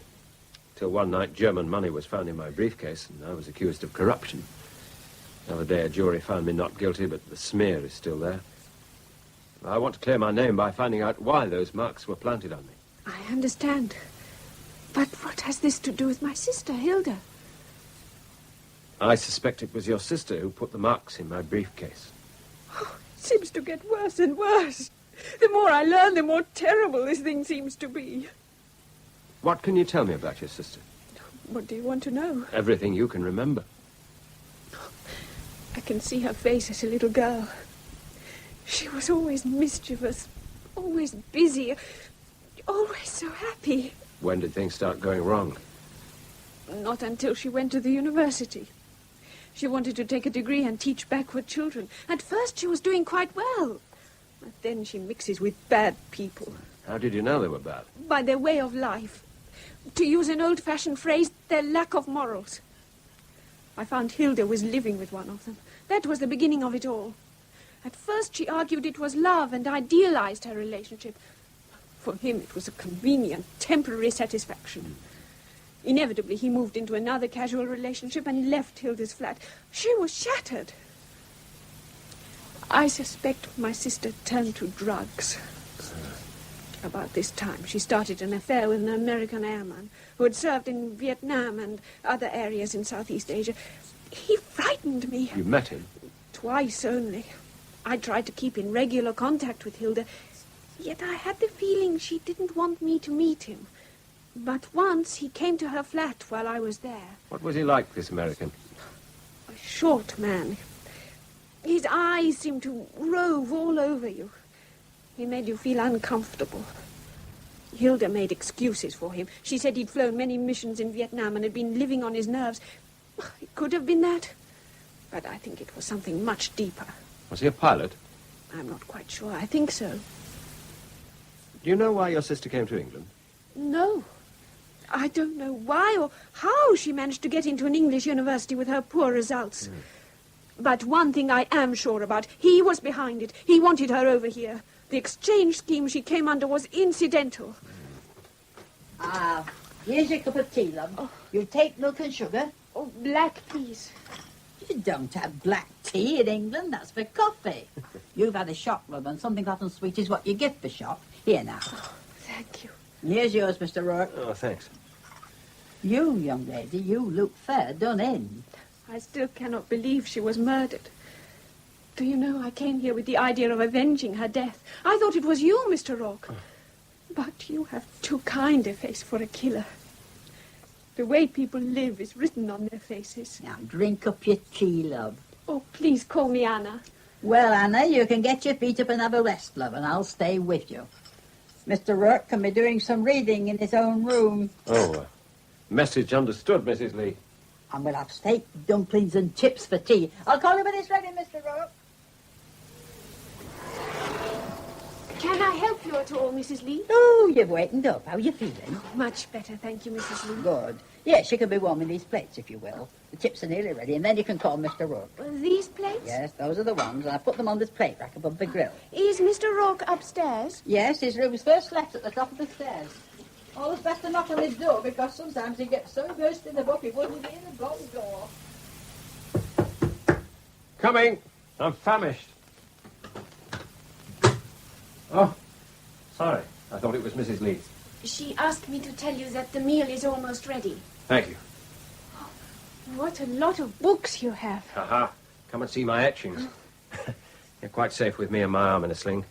Till one night German money was found in my briefcase and I was accused of corruption. The other day a jury found me not guilty, but the smear is still there. I want to clear my name by finding out why those marks were planted on me. I understand. But what has this to do with my sister, Hilda? I suspect it was your sister who put the marks in my briefcase. Oh, it seems to get worse and worse. The more I learn, the more terrible this thing seems to be. What can you tell me about your sister? What do you want to know? Everything you can remember. I can see her face as a little girl. She was always mischievous, always busy, always so happy. When did things start going wrong? Not until she went to the university. She wanted to take a degree and teach backward children. At first she was doing quite well. But then she mixes with bad people. How did you know they were bad? By their way of life. To use an old-fashioned phrase, their lack of morals. I found Hilda was living with one of them. That was the beginning of it all. At first she argued it was love and idealized her relationship. For him it was a convenient, temporary satisfaction. Inevitably he moved into another casual relationship and left Hilda's flat. She was shattered. I suspect my sister turned to drugs. About this time, she started an affair with an American airman who had served in Vietnam and other areas in Southeast Asia. He frightened me. You met him? Twice only. I tried to keep in regular contact with Hilda, yet I had the feeling she didn't want me to meet him. But once he came to her flat while I was there. What was he like, this American? A short man. His eyes seemed to rove all over you. He made you feel uncomfortable. Hilda made excuses for him. She said he'd flown many missions in Vietnam and had been living on his nerves. It could have been that, but I think it was something much deeper. Was he a pilot? I'm not quite sure. I think so. Do you know why your sister came to England? No. I don't know why or how she managed to get into an English university with her poor results. But one thing I am sure about. He was behind it. He wanted her over here. The exchange scheme she came under was incidental. Ah, here's your cup of tea, love. Oh. You take milk and sugar? Oh, black, please. You don't have black tea in England. That's for coffee. You've had a shock, love, and something hot and sweet is what you get for shock. Here now. Oh, thank you. Here's yours, Mr. Rourke. Oh, thanks. You, young lady, you look fair done in. I still cannot believe she was murdered. Do you know, I came here with the idea of avenging her death. I thought it was you, Mr. Rourke. But you have too kind a face for a killer. The way people live is written on their faces. Now, drink up your tea, love. Oh, please call me Anna. Well, Anna, you can get your feet up and have a rest, love, and I'll stay with you. Mr. Rourke can be doing some reading in his own room. Oh, message understood, Mrs. Lee. And we'll have steak, dumplings and chips for tea. I'll call you when it's ready, Mr. Rourke. Can I help you at all, Mrs. Lee? Oh, you've wakened up. How are you feeling? Much better, thank you, Mrs. Lee. Good. Yes, you can be warming these plates, if you will. The chips are nearly ready, and then you can call Mr. Rourke. These plates? Yes, those are the ones, and I put them on this plate rack above the grill. Is Mr. Rourke upstairs? Yes, his room's first left at the top of the stairs. Always best to knock on his door, because sometimes he gets so versed in the book he wouldn't be in the bloody door. Coming. I'm famished. Oh, sorry. I thought it was Mrs. Lee. She asked me to tell you that the meal is almost ready. Thank you. What a lot of books you have. Aha. Come and see my etchings. You're quite safe with me and my arm in a sling.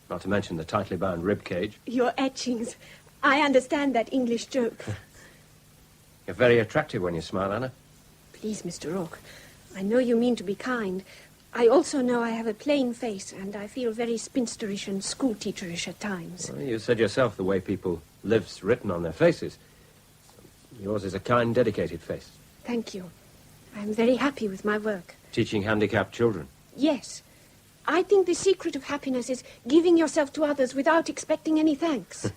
Not to mention the tightly bound rib cage. Your etchings. I understand that English joke. You're very attractive when you smile, Anna. Please, Mr. Rourke, I know you mean to be kind. I also know I have a plain face, and I feel very spinsterish and schoolteacherish at times. Well, you said yourself the way people live's written on their faces. Yours is a kind, dedicated face. Thank you. I'm very happy with my work. Teaching handicapped children. Yes. I think the secret of happiness is giving yourself to others without expecting any thanks.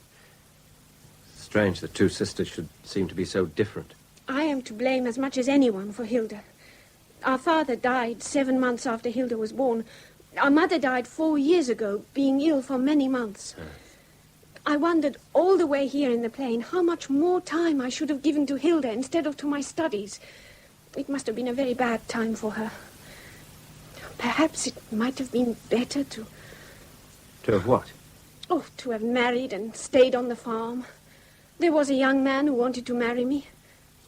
Strange that two sisters should seem to be so different. I am to blame as much as anyone for Hilda. Our father died 7 months after Hilda was born. Our mother died 4 years ago, being ill for many months. I wondered all the way here in the plane how much more time I should have given to Hilda instead of to my studies. It must have been a very bad time for her. Perhaps it might have been better to... To have what? Oh, to have married and stayed on the farm. There was a young man who wanted to marry me,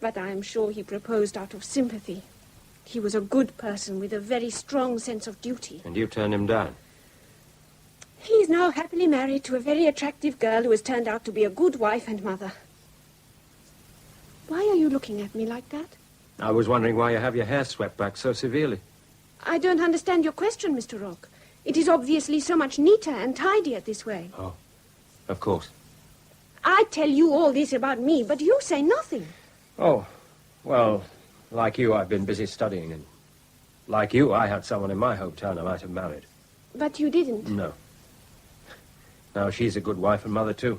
but I am sure he proposed out of sympathy. He was a good person with a very strong sense of duty. And you turned him down? He is now happily married to a very attractive girl who has turned out to be a good wife and mother. Why are you looking at me like that? I was wondering why you have your hair swept back so severely. I don't understand your question, Mr. Rourke. It is obviously so much neater and tidier this way. Oh, of course. I tell you all this about me, but you say nothing. Oh, well, like you, I've been busy studying, and like you, I had someone in my hometown I might have married. But you didn't. No. Now, she's a good wife and mother, too.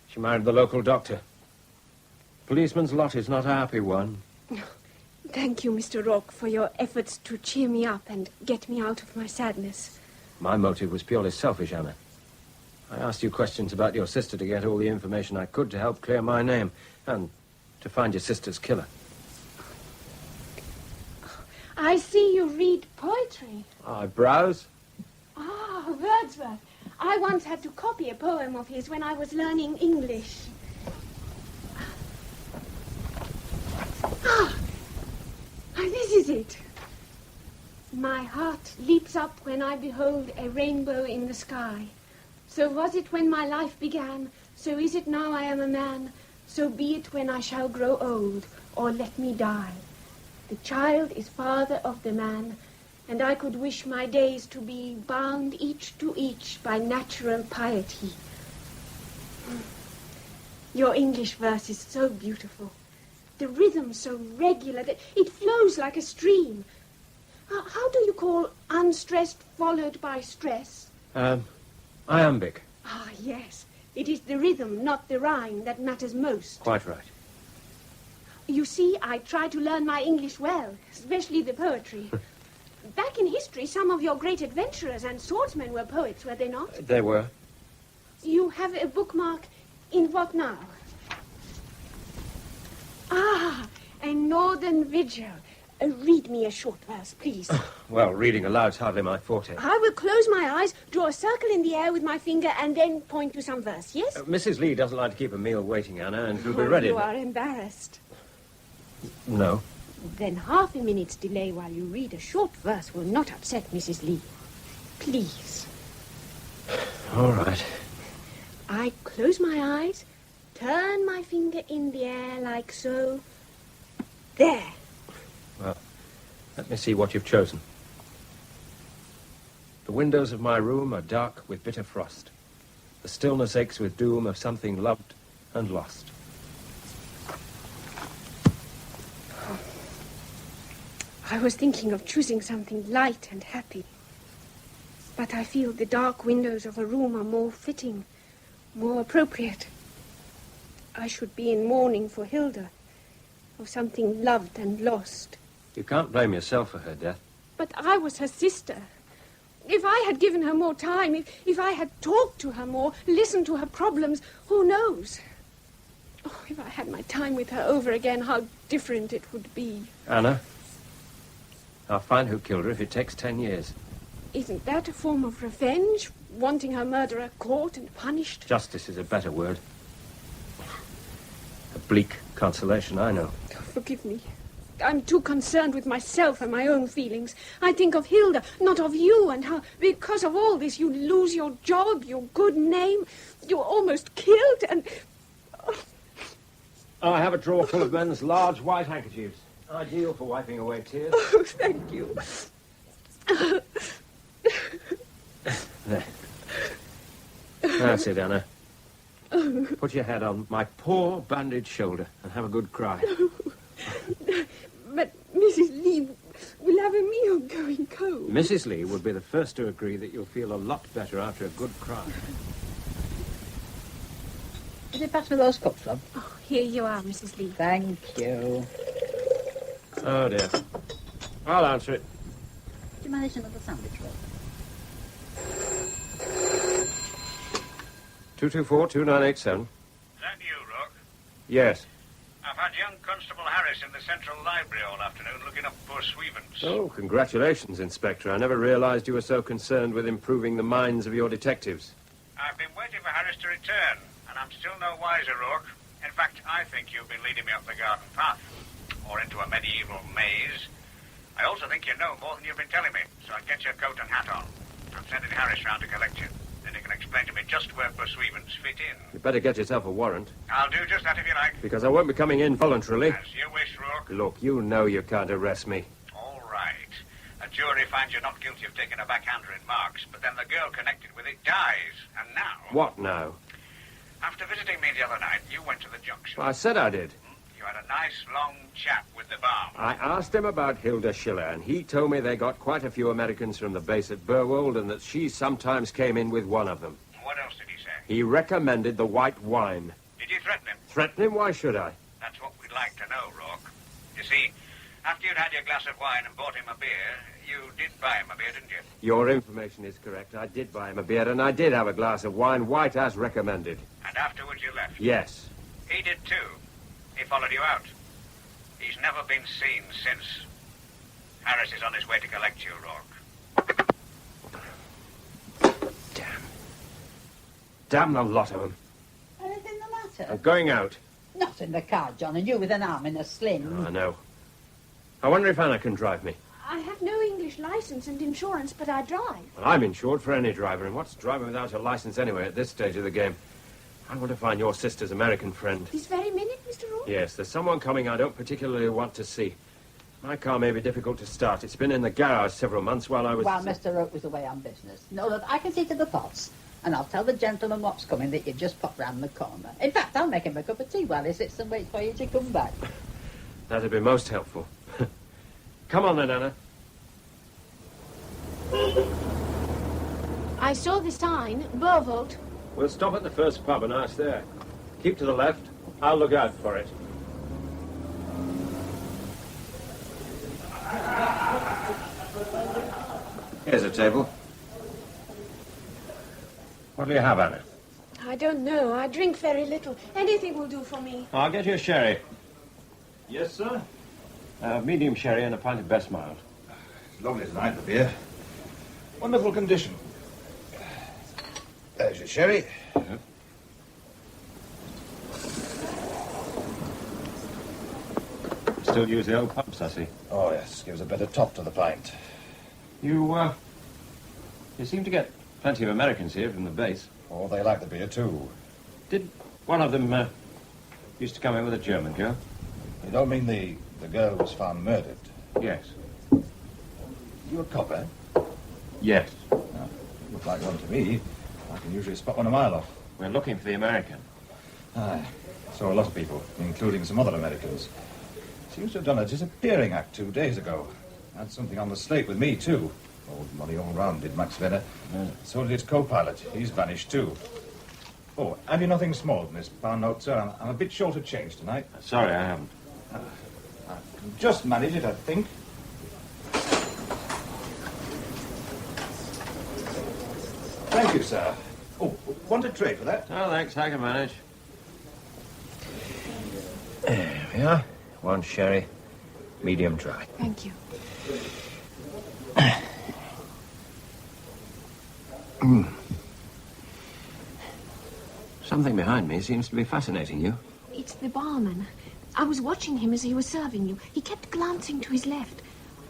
She married the local doctor. Policeman's lot is not a happy one. Thank you, Mr. Rourke, for your efforts to cheer me up and get me out of my sadness. My motive was purely selfish, Anna. I asked you questions about your sister to get all the information I could to help clear my name and to find your sister's killer. I see you read poetry. I browse. Ah, Wordsworth. I once had to copy a poem of his when I was learning English. Ah, this is it. My heart leaps up when I behold a rainbow in the sky. So was it when my life began, so is it now I am a man, so be it when I shall grow old, or let me die. The child is father of the man, and I could wish my days to be bound each to each by natural piety. Your English verse is so beautiful. The rhythm so regular that it flows like a stream. How do you call unstressed followed by stress? Iambic. Ah, yes. It is the rhythm, not the rhyme, that matters most. Quite right. You see, I try to learn my English well, especially the poetry. Back in history, some of your great adventurers and swordsmen were poets, were they not? They were. You have a bookmark in what now? Ah, a northern vigil. Read me a short verse, please. Well, reading aloud's hardly my forte. I will close my eyes, draw a circle in the air with my finger, and then point to some verse, yes? Mrs. Lee doesn't like to keep a meal waiting, Anna, and she'll be ready. You are embarrassed. No. Then half a minute's delay while you read a short verse will not upset Mrs. Lee. Please. All right. I close my eyes, turn my finger in the air like so. There. Well, let me see what you've chosen. The windows of my room are dark with bitter frost. The stillness aches with doom of something loved and lost. I was thinking of choosing something light and happy. But I feel the dark windows of a room are more fitting, more appropriate. I should be in mourning for Hilda, of something loved and lost. You can't blame yourself for her death. But I was her sister. If I had given her more time, if I had talked to her more, listened to her problems, who knows? Oh, if I had my time with her over again, how different it would be. Anna, I'll find who killed her if it takes 10 years. Isn't that a form of revenge? Wanting her murderer caught and punished? Justice is a better word. A bleak consolation, I know. Forgive me. I'm too concerned with myself and my own feelings. I think of Hilda, not of you, and how, because of all this, you lose your job, your good name. You're almost killed, and... I have a drawer full of men's large white handkerchiefs. Ideal for wiping away tears. Oh, thank you. There. That's it, Anna. Put your head on my poor bandaged shoulder and have a good cry. But Mrs. Lee will have a meal going cold. Mrs. Lee would be the first to agree that you'll feel a lot better after a good cry. Did you pass me those cups, love? Oh, here you are, Mrs. Lee. Thank you. Oh, dear. I'll answer it. Did you manage another sandwich, Rob? 224-2987. Is that you, Rook? Yes. I've had young Constable Harris in the Central Library all afternoon looking up poor Swevens. Oh, congratulations, Inspector. I never realized you were so concerned with improving the minds of your detectives. I've been waiting for Harris to return, and I'm still no wiser, Rook. In fact, I think you've been leading me up the garden path, or into a medieval maze. I also think you know more than you've been telling me, so I'll get your coat and hat on. I'm sending Harris round to collect you. Then you can explain to me just where Swevens fit in. You better get yourself a warrant. I'll do just that if you like. Because I won't be coming in voluntarily. As you wish, Rook. Look, you know you can't arrest me. All right. A jury finds you not guilty of taking a backhander in Marks, but then the girl connected with it dies. And now... What now? After visiting me the other night, you went to the junction. Well, I said I did. You had a nice, long chat with the barman. I asked him about Hilda Schiller, and he told me they got quite a few Americans from the base at Burwold, and that she sometimes came in with one of them. What else did he say? He recommended the white wine. Did you threaten him? Threaten him? Why should I? That's what we'd like to know, Rourke. You see, after you'd had your glass of wine and bought him a beer, you did buy him a beer, didn't you? Your information is correct. I did buy him a beer, and I did have a glass of wine, white as recommended. And afterwards you left? Yes. He did too. He followed you out. He's never been seen since. Harris is on his way to collect you, Rourke. Damn the lot of them. Anything the matter? I'm going out. Not in the car, John, and you with an arm in a sling. Oh, I know. I wonder if Anna can drive me. I have no English license and insurance, but I drive. Well, I'm insured for any driver, and what's driving without a license anyway at this stage of the game? I want to find your sister's American friend. This very minute, Mr. Rourke? Yes, there's someone coming I don't particularly want to see. My car may be difficult to start. It's been in the garage several months while I was... While Mr. Roke was away on business. No, look, I can see to the pots. And I'll tell the gentleman what's coming that you just pop round the corner. In fact, I'll make him a cup of tea while he sits and waits for you to come back. That'd be most helpful. Come on then, Anna. I saw the sign, Burwold. We'll stop at the first pub and ask there. Keep to the left. I'll look out for it. Here's a table. What'll you have, Anna? I don't know. I drink very little. Anything will do for me. I'll get you a sherry. Yes, sir? Medium sherry and a pint of best mild. Lovely tonight, the beer. Wonderful condition. There's your sherry. Still use the old pumps, I see. Oh, yes. Gives a better top to the pint. You seem to get plenty of Americans here from the base. Oh, they like the beer, too. Did one of them Used to come in with a German girl. You don't mean the girl was found murdered? Yes. You a cop, eh? Yes. Oh, look like one to me. I can usually spot one a mile off. We're looking for the American. Aye. Saw a lot of people, including some other Americans. Seems to have done a disappearing act 2 days ago. Had something on the slate with me, too. Old money all round, did Max Venner. So did his co-pilot. He's vanished, too. Oh, have you nothing small than this pound note, sir? I'm a bit short of change tonight. Sorry, I haven't. I can just manage it, I think. Thank you, sir. Oh, want a tray for that? Oh, thanks. I can manage. There we are. One sherry, medium dry. Thank you. Something behind me seems to be fascinating you. It's the barman. I was watching him as he was serving you. He kept glancing to his left.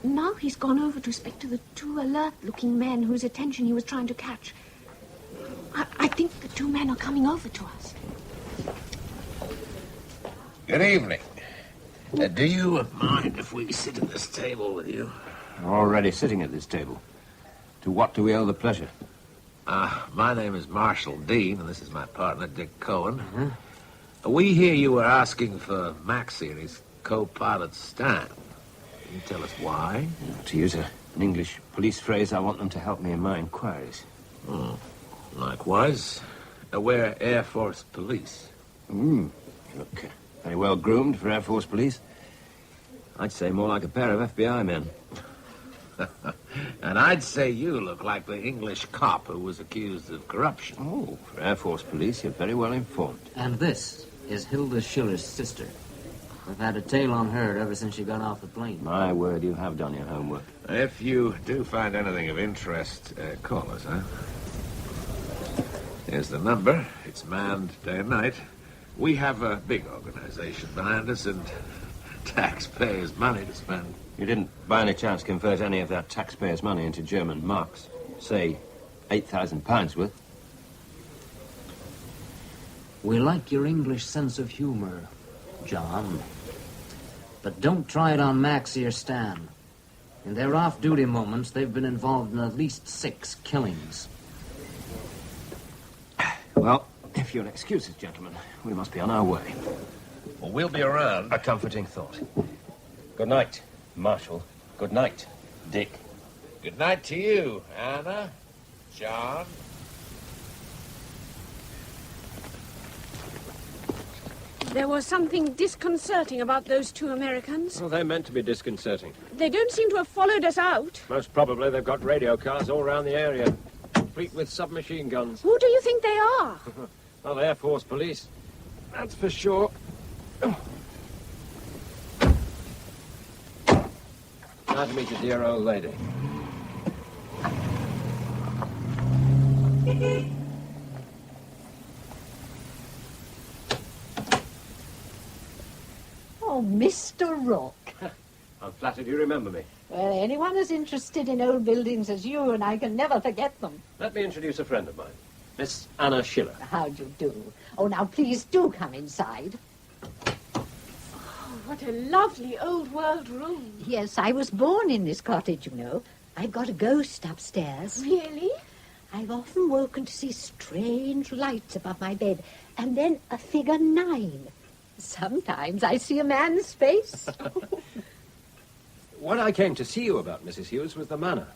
Now he's gone over to speak to the two alert-looking men whose attention he was trying to catch. I think the two men are coming over to us. Good evening. Do you mind if we sit at this table with you? We're already sitting at this table. To what do we owe the pleasure? My name is Marshall Dean, and this is my partner, Dick Cohen. We hear you were asking for Maxie and his co-pilot Stan. Can you tell us why? To use an English police phrase, I want them to help me in my inquiries. Likewise, we're Air Force Police. You look very well groomed for Air Force Police. I'd say more like a pair of FBI men. And I'd say you look like the English cop who was accused of corruption. Oh, for Air Force Police, you're very well informed. And this is Hilda Schiller's sister. I've had a tail on her ever since she got off the plane. My word, you have done your homework. If you do find anything of interest, call us, huh? Here's the number. It's manned day and night. We have a big organization behind us and taxpayers' money to spend. You didn't, by any chance, convert any of that taxpayers' money into German marks? Say, £8,000 worth? We like your English sense of humor, John. But don't try it on Maxie or Stan. In their off-duty moments, they've been involved in at least 6 killings. Well, if you'll excuse us, gentlemen, we must be on our way. Well, we'll be around. A comforting thought. Good night, Marshall. Good night, Dick. Good night to you, Anna, John. There was something disconcerting about those two Americans. Well, they're meant to be disconcerting. They don't seem to have followed us out. Most probably they've got radio cars all around the area, complete with submachine guns. Who do you think they are? Well, Air Force Police. That's for sure. Nice to meet you, dear old lady. Oh, Mr. Rook. I'm flattered you remember me. Well, anyone as interested in old buildings as you, and I can never forget them. Let me introduce a friend of mine, Miss Anna Schiller. How do you do? Oh, now, please do come inside. Oh, what a lovely old-world room. Yes, I was born in this cottage, you know. I've got a ghost upstairs. Really? I've often woken to see strange lights above my bed, and then a figure 9. Sometimes I see a man's face. What I came to see you about, Mrs. Hughes, was the Manor.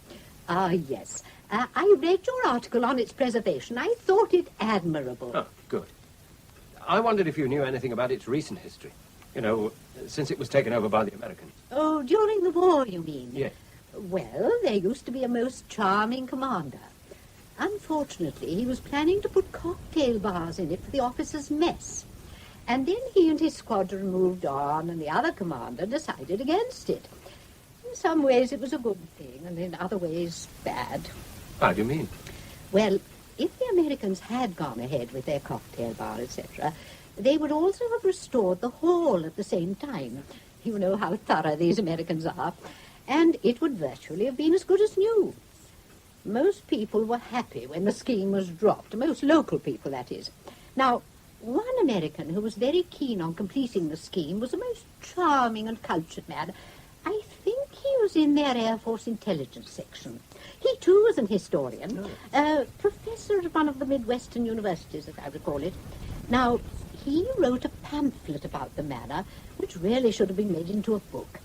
Ah, yes. I read your article on its preservation. I thought it admirable. Oh, good. I wondered if you knew anything about its recent history. You know, since it was taken over by the Americans. Oh, during the war, you mean? Yes. Well, there used to be a most charming commander. Unfortunately, he was planning to put cocktail bars in it for the officers' mess. And then he and his squadron moved on, and the other commander decided against it. In some ways, it was a good thing, and in other ways, bad. How do you mean? Well, if the Americans had gone ahead with their cocktail bar, etc., they would also have restored the hall at the same time. You know how thorough these Americans are. And it would virtually have been as good as new. Most people were happy when the scheme was dropped. Most local people, that is. Now, one American who was very keen on completing the scheme was a most charming and cultured man. I think he was in their Air Force intelligence section. He, too, was an historian, professor at one of the Midwestern universities, as I recall it. Now, he wrote a pamphlet about the manor, which really should have been made into a book.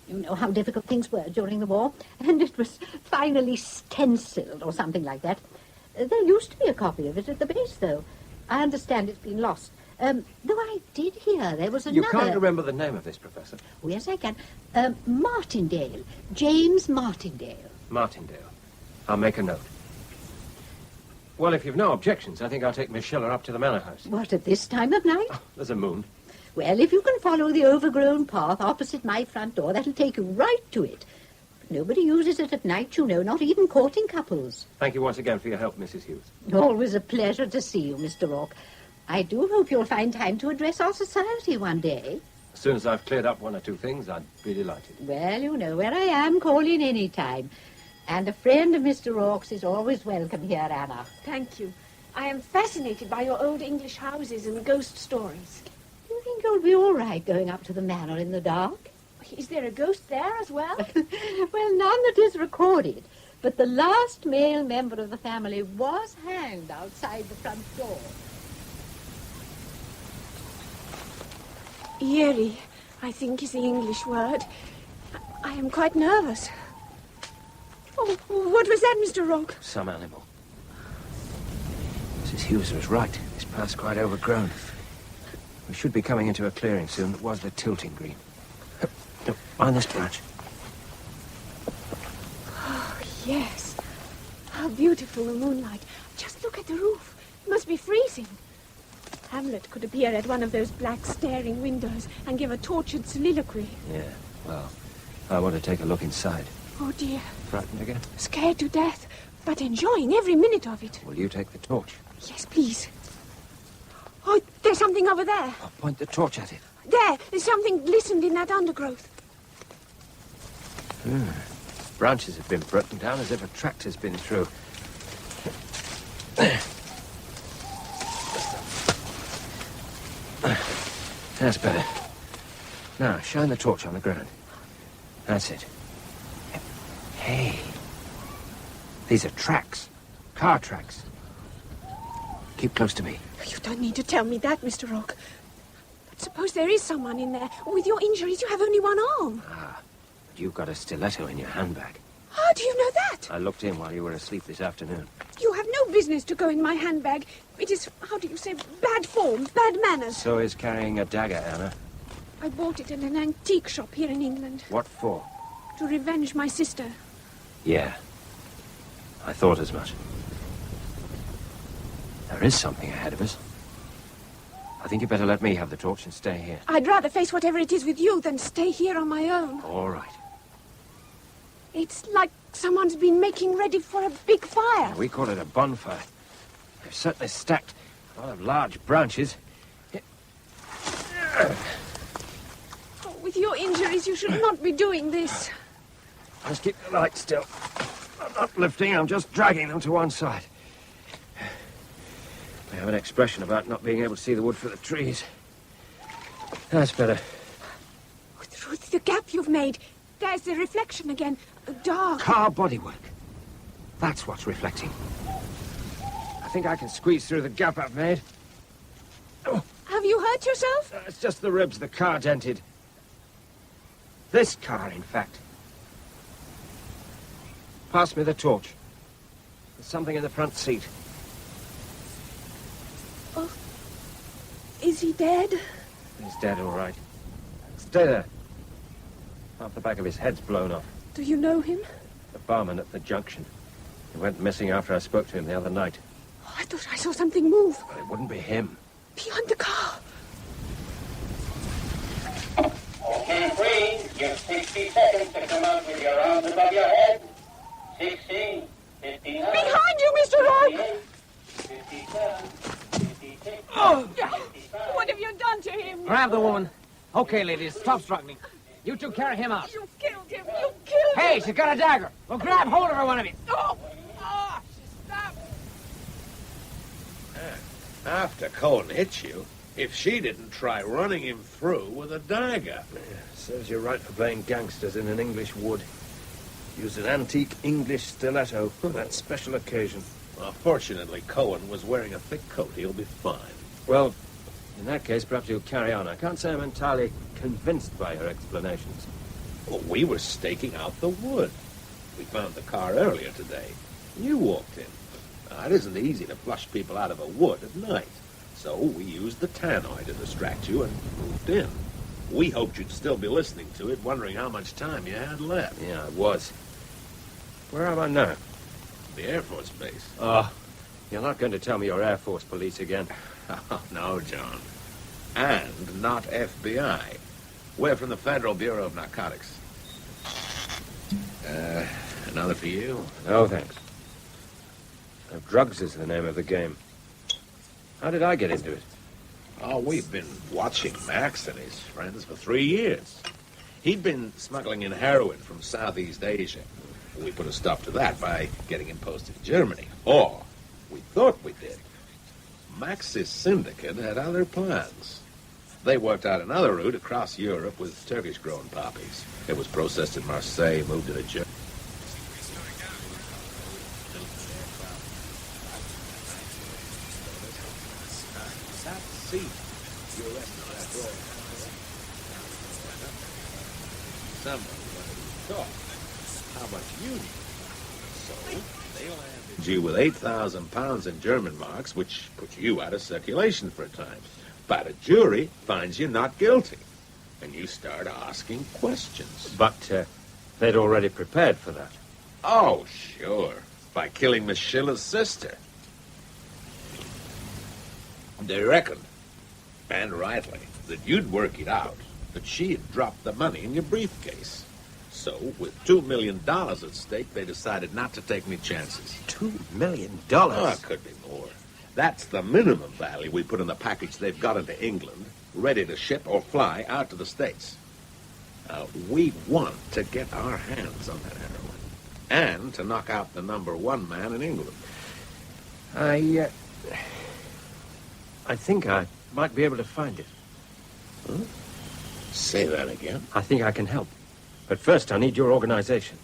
You know how difficult things were during the war, and it was finally stenciled or something like that. There used to be a copy of it at the base, though. I understand it's been lost. Though I did hear there was another... You can't remember the name of this professor? Oh, yes, I can. Martindale. James Martindale. Martindale. I'll make a note. Well, if you've no objections, I think I'll take Miss Schiller up to the manor house. What, at this time of night? Oh, there's a moon. Well, if you can follow the overgrown path opposite my front door, that'll take you right to it. But nobody uses it at night, you know, not even courting couples. Thank you once again for your help, Mrs. Hughes. Always a pleasure to see you, Mr. Rourke. I do hope you'll find time to address our society one day. As soon as I've cleared up one or two things, I'd be delighted. Well, you know where I am. Call in any time. And a friend of Mr. Rourke's is always welcome here, Anna. Thank you. I am fascinated by your old English houses and ghost stories. Do you think you'll be all right going up to the manor in the dark? Is there a ghost there as well? Well, none that is recorded. But the last male member of the family was hanged outside the front door. Eerie, I think, is the English word. I am quite nervous. Oh, what was that, Mr. Rourke? Some animal. Mrs. Hughes was right. This path's quite overgrown. We should be coming into a clearing soon. It was the tilting green. Mind this branch. Oh, yes. How beautiful the moonlight. Just look at the roof. It must be freezing. Hamlet could appear at one of those black staring windows and give a tortured soliloquy. Yeah, well, I want to take a look inside. Oh, dear. Frightened again? Scared to death, but enjoying every minute of it. Will you take the torch? Yes, please. Oh, there's something over there. I'll point the torch at it. There's something glistened in that undergrowth. Branches have been broken down as if a tractor's been through. That's better. Now, shine the torch on the ground. That's it. Hey. These are tracks. Car tracks. Keep close to me. You don't need to tell me that, Mr. Rourke. But suppose there is someone in there. With your injuries, you have only one arm. But you've got a stiletto in your handbag. How do you know that? I looked in while you were asleep this afternoon. You have no business to go in my handbag. It is, how do you say, bad form, bad manners. So is carrying a dagger, Anna. I bought it in an antique shop here in England. What for? To revenge my sister. Yeah. I thought as much. There is something ahead of us. I think you better let me have the torch and stay here. I'd rather face whatever it is with you than stay here on my own. All right. It's like someone's been making ready for a big fire. We call it a bonfire. They've certainly stacked a lot of large branches. Oh, with your injuries, you should not be doing this. Just keep the light still. I'm not lifting, I'm just dragging them to one side. They have an expression about not being able to see the wood for the trees. That's better. Through the gap you've made, there's the reflection again. Dark. Car bodywork. That's what's reflecting. I think I can squeeze through the gap I've made. Oh, Have you hurt yourself? it's just the ribs the car dented. This car, in fact. Pass me the torch. There's something in the front seat. Oh, is he dead? He's dead, all right. Stay there. Half the back of his head's blown off. Do you know him? The barman at the junction. He went missing after I spoke to him the other night. Oh, I thought I saw something move. But it wouldn't be him. Behind the car. Okay, free. You have 60 seconds to come out with your arms above your head. 16, 59. Behind you, Mr. Rourke! 57, 56, Oh! What have you done to him? Grab the woman. Okay, ladies, stop struggling. You two carry him out. You killed him! You killed him! Hey, she's got a dagger. Well, grab hold of her, one of you. Oh! Ah, she stabbed! After Cohen hit you, if she didn't try running him through with a dagger. Serves you right for playing gangsters in an English wood. Used an antique English stiletto for that special occasion. Well, fortunately, Cohen was wearing a thick coat. He'll be fine. Well, in that case, perhaps you'll carry on. I can't say I'm entirely convinced by your explanations. Well, we were staking out the wood. We found the car earlier today. You walked in. Now, it isn't easy to flush people out of a wood at night. So we used the tannoy to distract you and moved in. We hoped you'd still be listening to it, wondering how much time you had left. Yeah, I was. Where am I now? The Air Force Base. Oh, you're not going to tell me you're Air Force Police again. Oh, no, John. And not FBI. We're from the Federal Bureau of Narcotics. Another for you? No, thanks. Drugs is the name of the game. How did I get into it? Oh, we've been watching Max and his friends for 3 years. He'd been smuggling in heroin from Southeast Asia. We put a stop to that by getting him posted in Germany. Or, we thought we did. Max's syndicate had other plans. They worked out another route across Europe with Turkish-grown poppies. It was processed in Marseille, moved to the German. How much you need? So they landed you with 8,000 pounds in German marks, which puts you out of circulation for a time. But a jury finds you not guilty, and you start asking questions. But they'd already prepared for that. Oh, sure. By killing Miss Schiller's sister. They reckoned, and rightly, that you'd work it out, that she had dropped the money in your briefcase. So, with $2 million at stake, they decided not to take any chances. $2 million? Oh, it could be more. That's the minimum value we put in the package they've got into England, ready to ship or fly out to the States. We want to get our hands on that heroin, and to knock out the #1 man in England. I think I might be able to find it. Huh? Say that again. I think I can help. But first, I need your organization.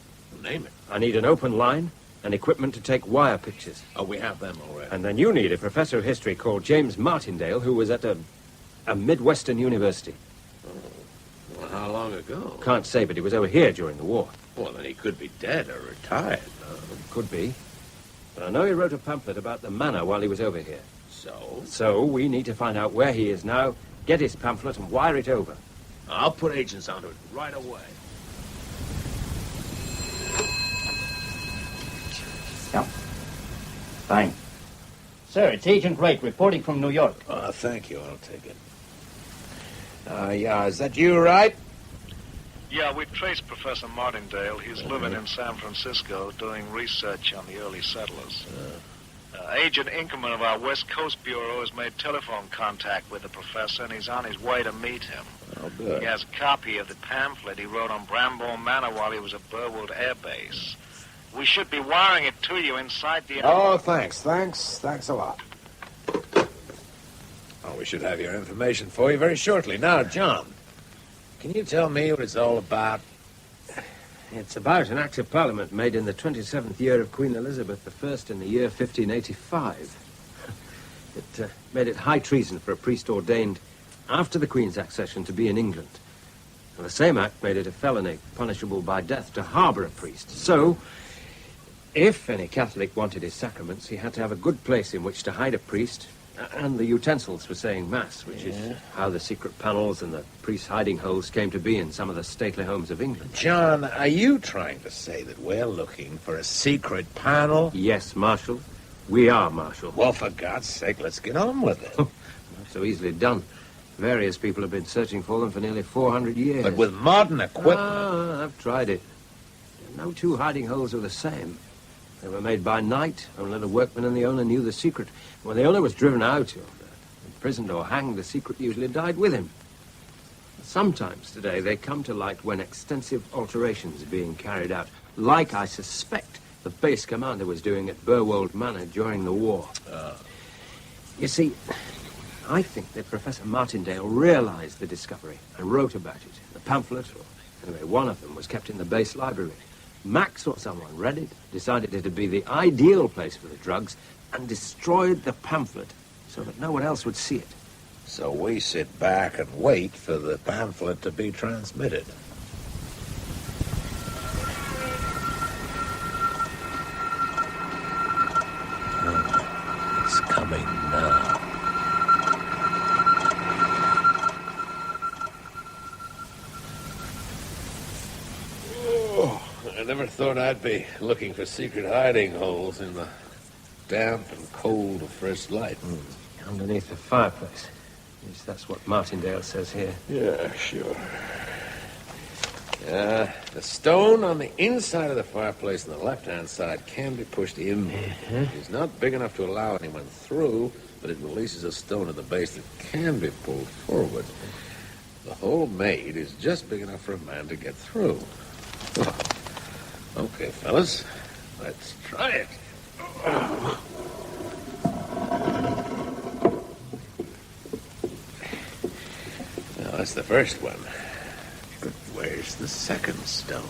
Name it. I need an open line and equipment to take wire pictures. Oh, we have them already. And then you need a professor of history called James Martindale, who was at a Midwestern university. Oh. Well, how long ago? Can't say, but he was over here during the war. Well, then he could be dead or retired. Could be. But I know he wrote a pamphlet about the Manor while he was over here. So? So we need to find out where he is now, get his pamphlet, and wire it over. I'll put agents onto it right away. Yeah. Fine. Sir, it's Agent Wright reporting from New York. Thank you. I'll take it. Yeah, is that you, Wright? Yeah, we've traced Professor Martindale. He's living in San Francisco doing research on the early settlers. Agent Inkerman of our West Coast Bureau has made telephone contact with the professor, and he's on his way to meet him. Oh, good. He has a copy of the pamphlet he wrote on Bramble Manor while he was at Burwood Air Base. We should be wiring it to you inside the... Oh, thanks. Thanks a lot. Oh, we should have your information for you very shortly. Now, John, can you tell me what it's all about? It's about an Act of Parliament made in the 27th year of Queen Elizabeth I in the year 1585. It made it high treason for a priest ordained after the Queen's accession to be in England. And the same act made it a felony, punishable by death, to harbour a priest. So, if any Catholic wanted his sacraments, he had to have a good place in which to hide a priest and the utensils for saying Mass, which is how the secret panels and the priest's hiding holes came to be in some of the stately homes of England. John, are you trying to say that we're looking for a secret panel? Yes, Marshal. We are, Marshal. Well, for God's sake, let's get on with it. Not so easily done. Various people have been searching for them for nearly 400 years. But with modern equipment... I've tried it. No two hiding holes are the same. They were made by night. Only the workmen and the owner knew the secret. When the owner was driven out or imprisoned or hanged, the secret usually died with him. Sometimes today they come to light when extensive alterations are being carried out, like I suspect the base commander was doing at Burwold Manor during the war. You see, I think that Professor Martindale realized the discovery and wrote about it. The pamphlet, or anyway, one of them was kept in the base library. Max or someone read it, decided it'd be the ideal place for the drugs, and destroyed the pamphlet so that no one else would see it. So we sit back and wait for the pamphlet to be transmitted. It's coming now. Oh, I never thought I'd be looking for secret hiding holes in the damp and cold of first light. Underneath the fireplace. At least that's what Martindale says here. Yeah, sure. The stone on the inside of the fireplace on the left-hand side can be pushed in. It's not big enough to allow anyone through, but it releases a stone at the base that can be pulled forward. The hole made is just big enough for a man to get through. Okay, fellas, let's try it. Now, that's the first one. But where's the second stone?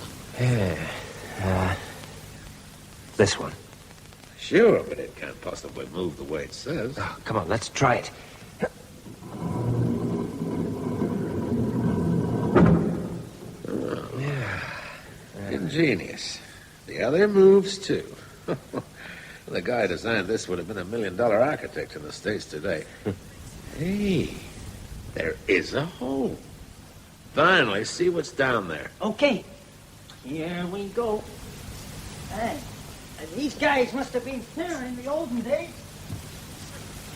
This one. Sure, but it can't possibly move the way it says. Oh, come on, let's try it. Ingenious. The other moves, too. The guy who designed this would have been $1 million architect in the States today. Hey, there is a hole. Finally, see what's down there. Okay, here we go. These guys must have been there in the olden days.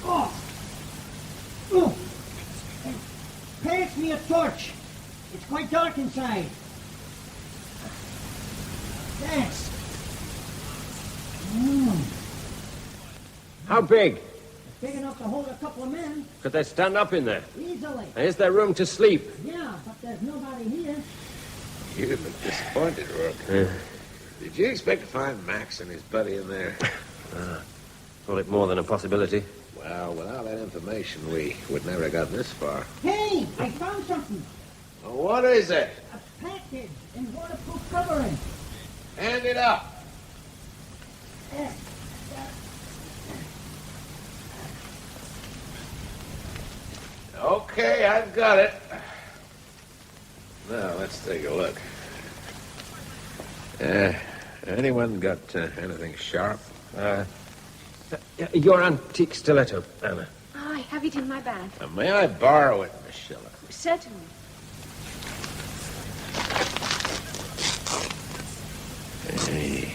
Oh. Pass me a torch. It's quite dark inside. Thanks. How big? Big enough to hold a couple of men. Could they stand up in there? Easily. Is there room to sleep? Yeah, but there's nobody here. You look disappointed, Rourke. Did you expect to find Max and his buddy in there? Call it more than a possibility. Well, without that information, we would never have gotten this far. Hey, I found something. Well, what is it? A package in waterproof covering. Hand it up. Okay, I've got it. Now, let's take a look. Anyone got anything sharp? Your antique stiletto, Anna. I have it in my bag. May I borrow it, Miss Schiller? Certainly. Hey,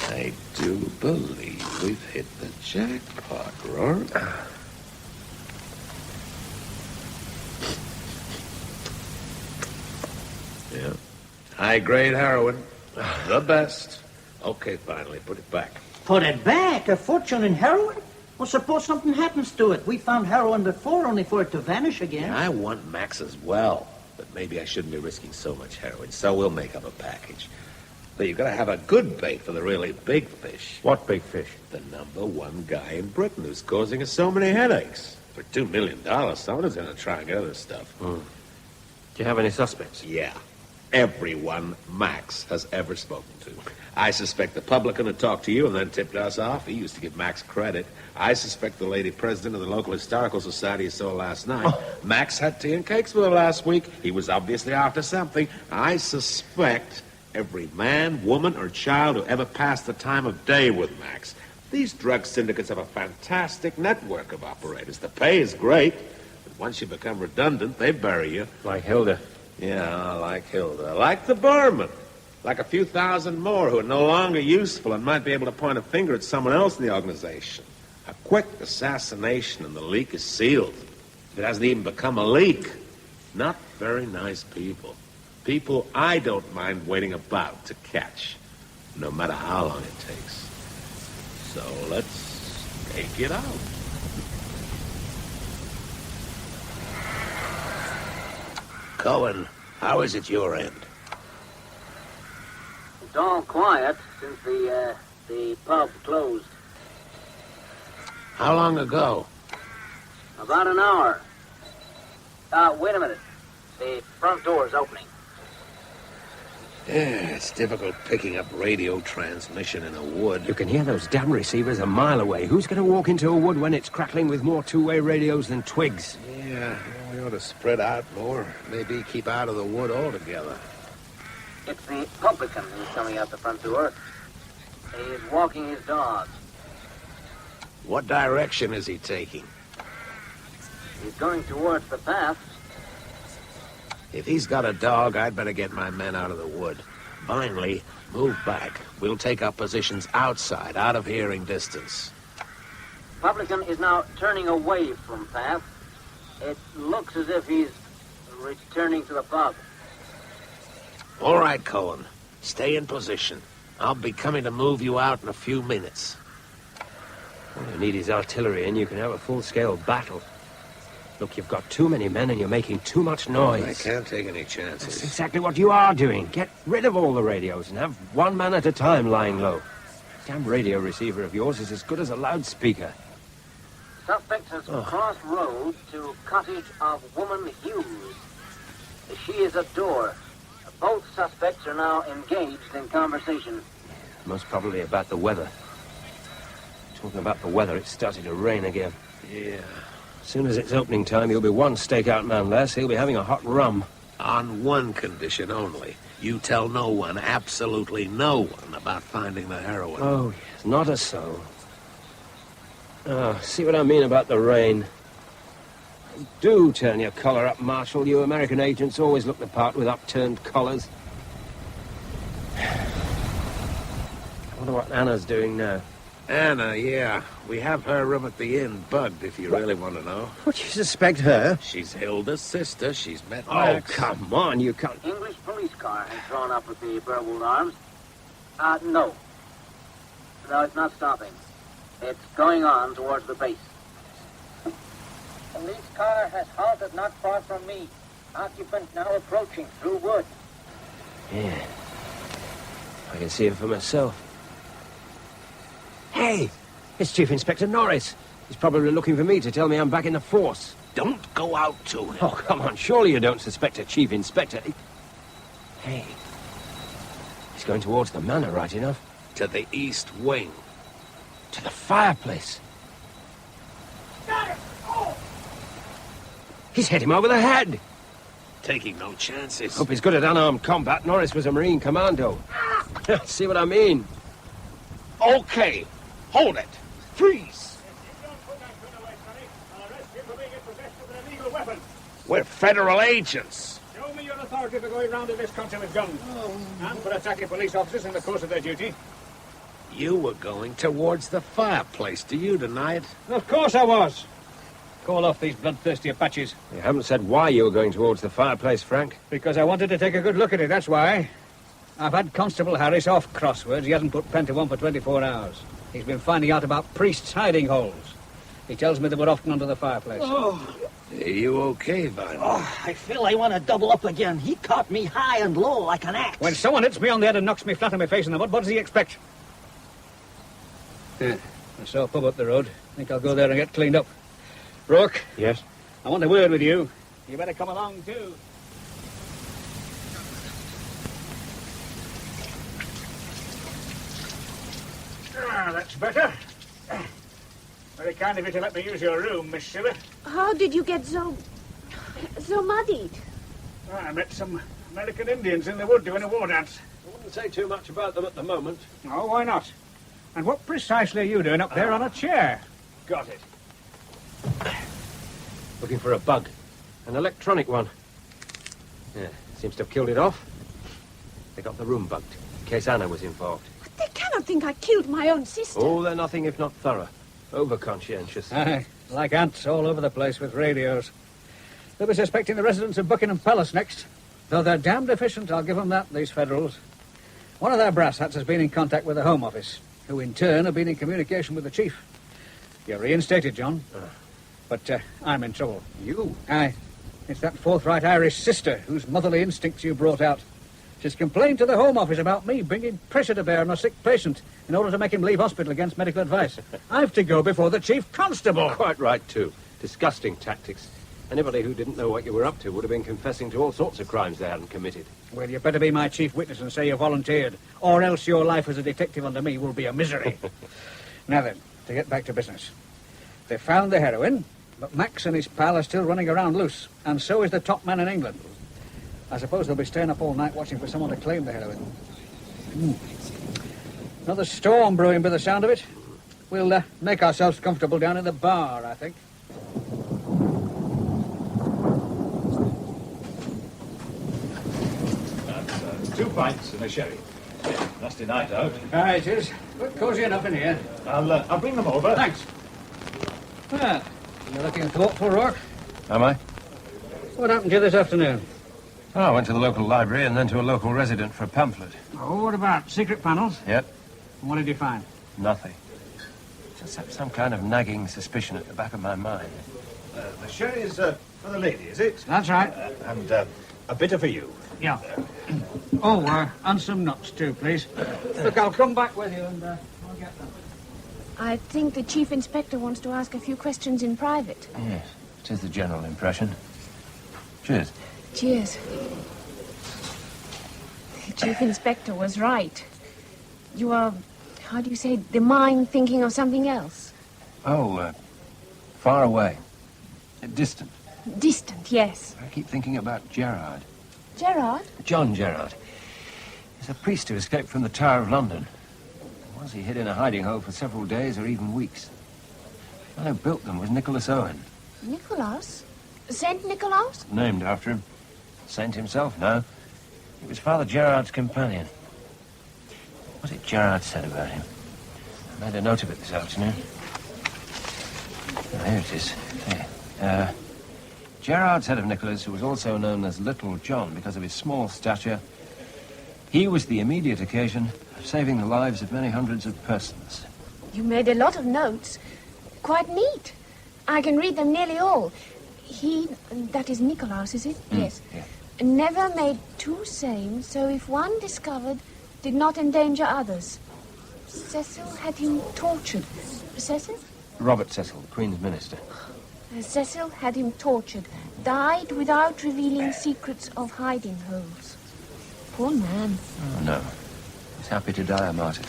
I do believe we've hit the jackpot, Rourke. Yeah. High-grade heroin. The best. Okay, finally, put it back. Put it back? A fortune in heroin? Well, suppose something happens to it. We found heroin before, only for it to vanish again. I want Max as well, but maybe I shouldn't be risking so much heroin, so we'll make up a package. But you've got to have a good bait for the really big fish. What big fish? The #1 guy in Britain who's causing us so many headaches. For $2 million, someone's going to try and get other stuff. Do you have any suspects? Yeah. Everyone Max has ever spoken to. I suspect the publican who talked to you and then tipped us off. He used to give Max credit. I suspect the lady president of the local historical society you saw last night. Max had tea and cakes with her last week. He was obviously after something. I suspect every man, woman, or child who ever passed the time of day with Max. These drug syndicates have a fantastic network of operators. The pay is great, but once you become redundant, they bury you. Like Hilda. Yeah, like Hilda. Like the barman. Like a few thousand more who are no longer useful and might be able to point a finger at someone else in the organization. A quick assassination and the leak is sealed. If it hasn't even become a leak. Not very nice people. People I don't mind waiting about to catch, no matter how long it takes. So let's take it out. Cohen, how is it your end? It's all quiet since the pub closed. How long ago? About an hour. Wait a minute. The front door's opening. Yeah, it's difficult picking up radio transmission in a wood. You can hear those damn receivers a mile away. Who's going to walk into a wood when it's crackling with more two-way radios than twigs? Yeah, we ought to spread out more. Maybe keep out of the wood altogether. It's the publican who's coming out the front door. He's walking his dog. What direction is he taking? He's going towards the path. If he's got a dog, I'd better get my men out of the wood. Finally, move back. We'll take up positions outside, out of hearing distance. Publican is now turning away from path. It looks as if he's returning to the pub. All right, Cohen. Stay in position. I'll be coming to move you out in a few minutes. All you need is artillery, and you can have a full-scale battle. Look, you've got too many men, and you're making too much noise. I can't take any That's chances. exactly what you are doing. Get rid of all the radios and have one man at a time lying low. Damn radio receiver of yours is as good as a loudspeaker. Suspect has crossed road to cottage of woman Hughes. She is at door. Both suspects are now engaged in conversation. Most probably about the weather. Talking about the weather, it's starting to rain again. Yeah. As soon as it's opening time, he'll be one stakeout man less. He'll be having a hot rum. On one condition only. You tell no one, absolutely no one, about finding the heroin. Oh, yes, not a soul. Oh, see what I mean about the rain? Do turn your collar up, Marshal. You American agents always look the part with upturned collars. I wonder what Anna's doing now. Anna, yeah. We have her room at the inn bugged, if you really want to know. What, you suspect her? She's Hilda's sister. She's met Oh, Max. come on, you can't... English police car has drawn up with the Burwood Arms. No. No, it's not stopping. It's going on towards the base. Police car has halted not far from me. Occupant now approaching through wood. Yeah. I can see it for myself. Hey! It's Chief Inspector Norris. He's probably looking for me to tell me I'm back in the force. Don't go out to him. Oh, come on. Surely you don't suspect a Chief Inspector. Hey. He's going towards the manor, right enough. To the east wing. To the fireplace. Got it! Oh! He's hit him over the head. Taking no chances. Hope he's good at unarmed combat. Norris was a Marine commando. See what I mean? Okay. Hold it. Freeze. We're federal agents. Show me your authority for going round in this country with guns. And for attacking police officers in the course of their duty. You were going towards the fireplace. Do you deny it? Of course I was. Call off these bloodthirsty Apaches. You haven't said why you were going towards the fireplace, Frank. Because I wanted to take a good look at it, that's why. I've had Constable Harris off crosswords. He hasn't put pen to one for 24 hours. He's been finding out about priests' hiding holes. He tells me they were often under the fireplace. Oh. Are you okay, Vine? Oh, I feel I want to double up again. He caught me high and low like an axe. When someone hits me on the head and knocks me flat on my face in the mud, what does he expect? I saw a pub up the road. I think I'll go there and get cleaned up. Rourke? Yes? I want a word with you. You better come along, too. That's better. Very kind of you to let me use your room, Miss Schiller. How did you get so muddied? I met some American Indians in the wood doing a war dance. I wouldn't say too much about them at the moment. Oh, why not? And what precisely are you doing up there on a chair? Got it. Looking for a bug. An electronic one. Yeah, seems to have killed it off. They got the room bugged, in case Anna was involved. They cannot think I killed my own sister. Oh, they're nothing if not thorough. Over-conscientious. Aye, like ants all over the place with radios. They'll be suspecting the residents of Buckingham Palace next. Though they're damned efficient, I'll give them that, these Federals. One of their brass hats has been in contact with the Home Office, who in turn have been in communication with the Chief. You're reinstated, John. But I'm in trouble. You? Aye. It's that forthright Irish sister whose motherly instincts you brought out. She's complained to the Home Office about me bringing pressure to bear on a sick patient in order to make him leave hospital against medical advice. I've to go before the Chief Constable. Quite right, too. Disgusting tactics. Anybody who didn't know what you were up to would have been confessing to all sorts of crimes they hadn't committed. Well, you better be my chief witness and say you volunteered, or else your life as a detective under me will be a misery. Now then, to get back to business. They found the heroin, but Max and his pal are still running around loose, and so is the top man in England. I suppose they'll be staying up all night watching for someone to claim the heroin. Another storm brewing by the sound of it. We'll make ourselves comfortable down in the bar, I think. That's 2 pints and a sherry. Yeah, nasty night out. Aye, it is. But cosy enough in here. I'll bring them over. Thanks. Well, you're looking thoughtful, Rourke. Am I? What happened to you this afternoon? Oh, I went to the local library and then to a local resident for a pamphlet. Oh, what about secret panels? Yep. What did you find? Nothing. Just some kind of nagging suspicion at the back of my mind. The sherry's for the lady, is it? That's right. And a bitter for you. Yeah. And some nuts too, please. Look, I'll come back with you and I'll get them. I think the Chief Inspector wants to ask a few questions in private. Yes, it is the general impression. Cheers. Cheers. The Chief Inspector was right. You are, how do you say, the mind thinking of something else? Oh, far away. Distant. Distant, yes. I keep thinking about Gerard. Gerard? John Gerard. He's a priest who escaped from the Tower of London. Was he hid in a hiding hole for several days or even weeks? The man who built them was Nicholas Owen. Nicholas? Saint Nicholas? Named after him. Saint himself, no. He was Father Gerard's companion. What did Gerard said about him? I made a note of it this afternoon. Oh, here it is. Here. Gerard said of Nicholas, who was also known as Little John because of his small stature, he was the immediate occasion of saving the lives of many hundreds of persons. You made a lot of notes. Quite neat. I can read them nearly all. He, that is Nicholas, is it? Yes. Yeah. Never made two same, so if one discovered, did not endanger others. Cecil had him tortured. Cecil? Robert Cecil, the Queen's minister. Cecil had him tortured. Died without revealing secrets of hiding holes. Poor man. Oh, no. He's happy to die a martyr.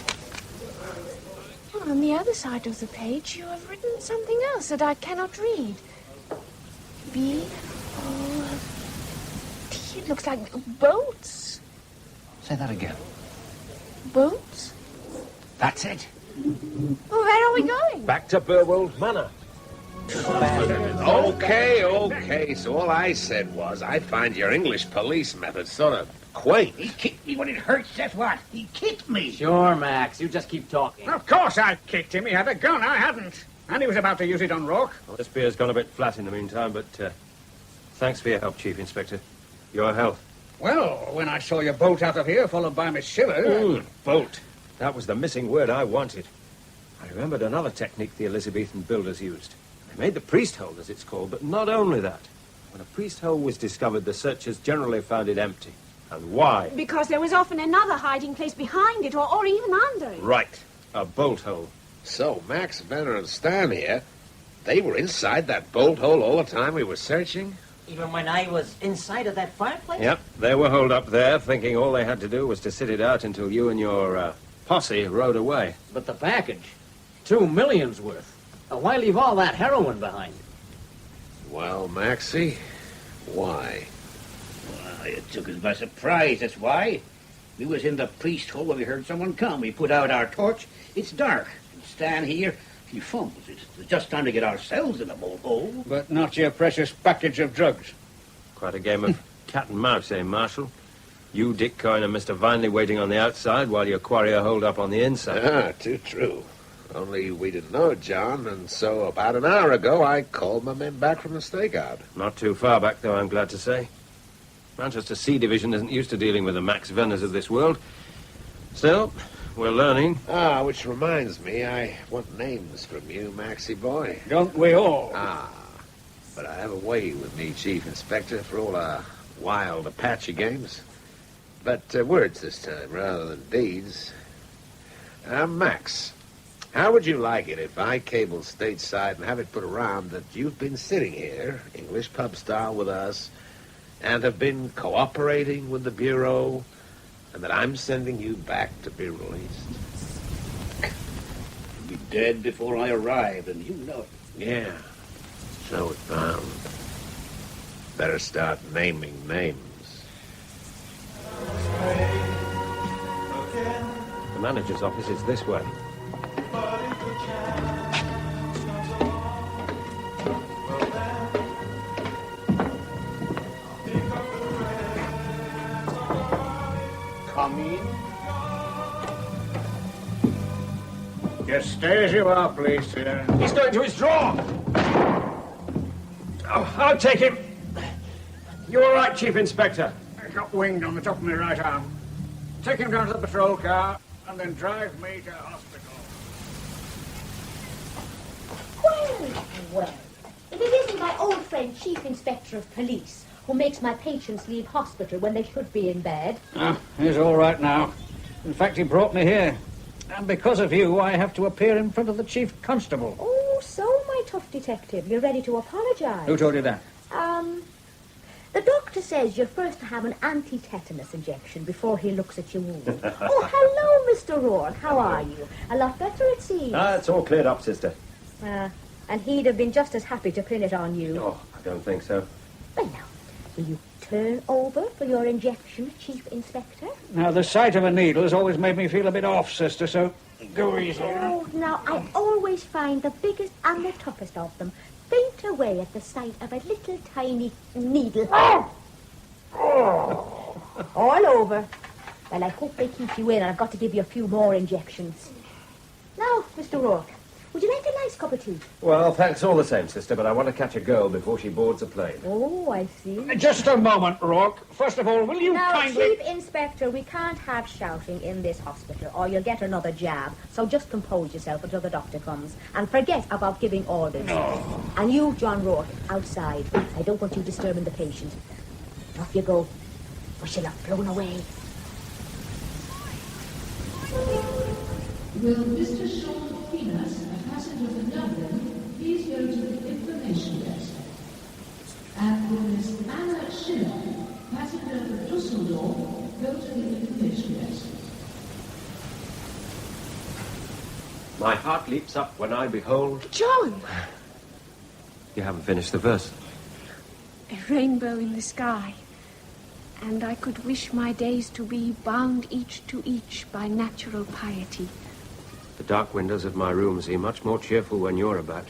Well, on the other side of the page, you have written something else that I cannot read. B-O-T. It looks like boats. Say that again. Boats? That's it. Well, where are we going? Back to Burwold Manor. Okay. So all I said was I find your English police method sort of quaint. He kicked me when it hurts, that's what. He kicked me. Sure, Max. You just keep talking. Of course I kicked him. He had a gun. I hadn't. And he was about to use it on Rourke. Well, this beer's gone a bit flat in the meantime, but thanks for your help, Chief Inspector. Your health. Well, when I saw you bolt out of here, followed by Miss Schiller... Bolt. That was the missing word I wanted. I remembered another technique the Elizabethan builders used. They made the priest hole, as it's called, but not only that. When a priest hole was discovered, the searchers generally found it empty. And why? Because there was often another hiding place behind it, or even under it. Right. A bolt hole. So Max, Venner, and Stan here, they were inside that bolt hole all the time we were searching? Even when I was inside of that fireplace? Yep. They were holed up there, thinking all they had to do was to sit it out until you and your posse rode away. But the package, $2 million's worth. Why leave all that heroin behind? Well, Maxie, why? Well, it took us by surprise, that's why. We was in the priest hole when we heard someone come. We put out our torch. It's dark. Stan here, he fumbles. It's just time to get ourselves in the bolt hole. But not your precious package of drugs. Quite a game of cat and mouse, eh, Marshal? You, Dick Coyne, and Mr. Vinley waiting on the outside while your quarry are holed up on the inside. Ah, too true. Only we didn't know it, John, and so about an hour ago I called my men back from the stakeout. Not too far back, though, I'm glad to say. Manchester C Division isn't used to dealing with the Max Venners of this world. Still, we're learning. Ah, which reminds me, I want names from you, Maxie boy. Don't we all? Ah, but I have a way with me, Chief Inspector, for all our wild Apache games. But words this time, rather than deeds. Max, how would you like it if I cabled stateside and have it put around that you've been sitting here, English pub style with us, and have been cooperating with the Bureau, and that I'm sending you back to be released? You'll be dead before I arrive, and you know it. Yeah, so it found. Better start naming names. The manager's office is this way. Come in. Just stay as you are, please, sir. He's going to his drawer. Oh, I'll take him. You all right, Chief Inspector? I got winged on the top of my right arm. Take him down to the patrol car and then drive me to hospital. Well, if it isn't my old friend, Chief Inspector of Police, who makes my patients leave hospital when they should be in bed. He's all right now. In fact, he brought me here. And because of you, I have to appear in front of the Chief Constable. Oh, so, my tough detective, you're ready to apologise. Who told you that? The doctor says you're first to have an anti-tetanus injection before he looks at your wound. Oh, hello, Mr. Rourke. How are you? A lot better, it seems. It's all cleared up, sister. And he'd have been just as happy to pin it on you. Oh, I don't think so. Well, now, will you turn over for your injection, Chief Inspector? Now, the sight of a needle has always made me feel a bit off, sister, so go easy. Oh, now, I always find the biggest and the toughest of them faint away at the sight of a little tiny needle. All over. Well, I hope they keep you in, and I've got to give you a few more injections. Now, Mr. Rourke, would you like a nice cup of tea? Well, thanks all the same, sister, but I want to catch a girl before she boards a plane. Oh, I see. Just a moment, Rourke. First of all, will you now, kindly... Chief Inspector, we can't have shouting in this hospital, or you'll get another jab. So just compose yourself until the doctor comes, and forget about giving orders. No. And you, John Rourke, outside. I don't want you disturbing the patient. Off you go, or she'll have flown away. Will Mr. Sean Finas, a passenger from Dublin, please go to the information desk? And will Miss Anna Schiller, passenger from Dusseldorf, go to the information desk? My heart leaps up when I behold... John! You haven't finished the verse. A rainbow in the sky. And I could wish my days to be bound each to each by natural piety. The dark windows of my room seem much more cheerful when you're about.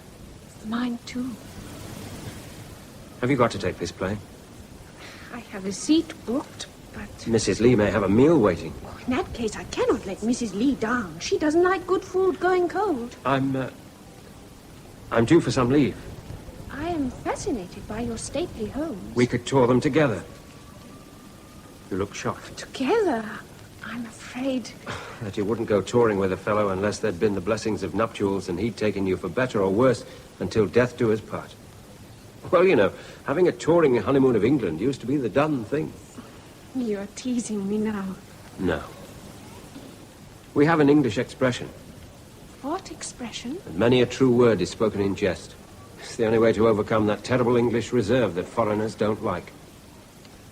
Mine too. Have you got to take this plane? I have a seat booked, but... Mrs. Lee may have a meal waiting. In that case, I cannot let Mrs. Lee down. She doesn't like good food going cold. I'm due for some leave. I am fascinated by your stately homes. We could tour them together. You look shocked. Together? I'm afraid... That you wouldn't go touring with a fellow unless there'd been the blessings of nuptials and he'd taken you for better or worse until death do us part. Well, you know, having a touring honeymoon of England used to be the done thing. You're teasing me now. No. We have an English expression. What expression? And many a true word is spoken in jest. It's the only way to overcome that terrible English reserve that foreigners don't like.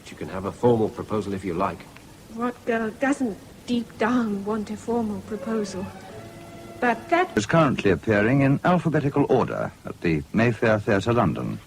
But you can have a formal proposal if you like. What girl doesn't deep down want a formal proposal? But that... is currently appearing in alphabetical order at the Mayfair Theatre, London.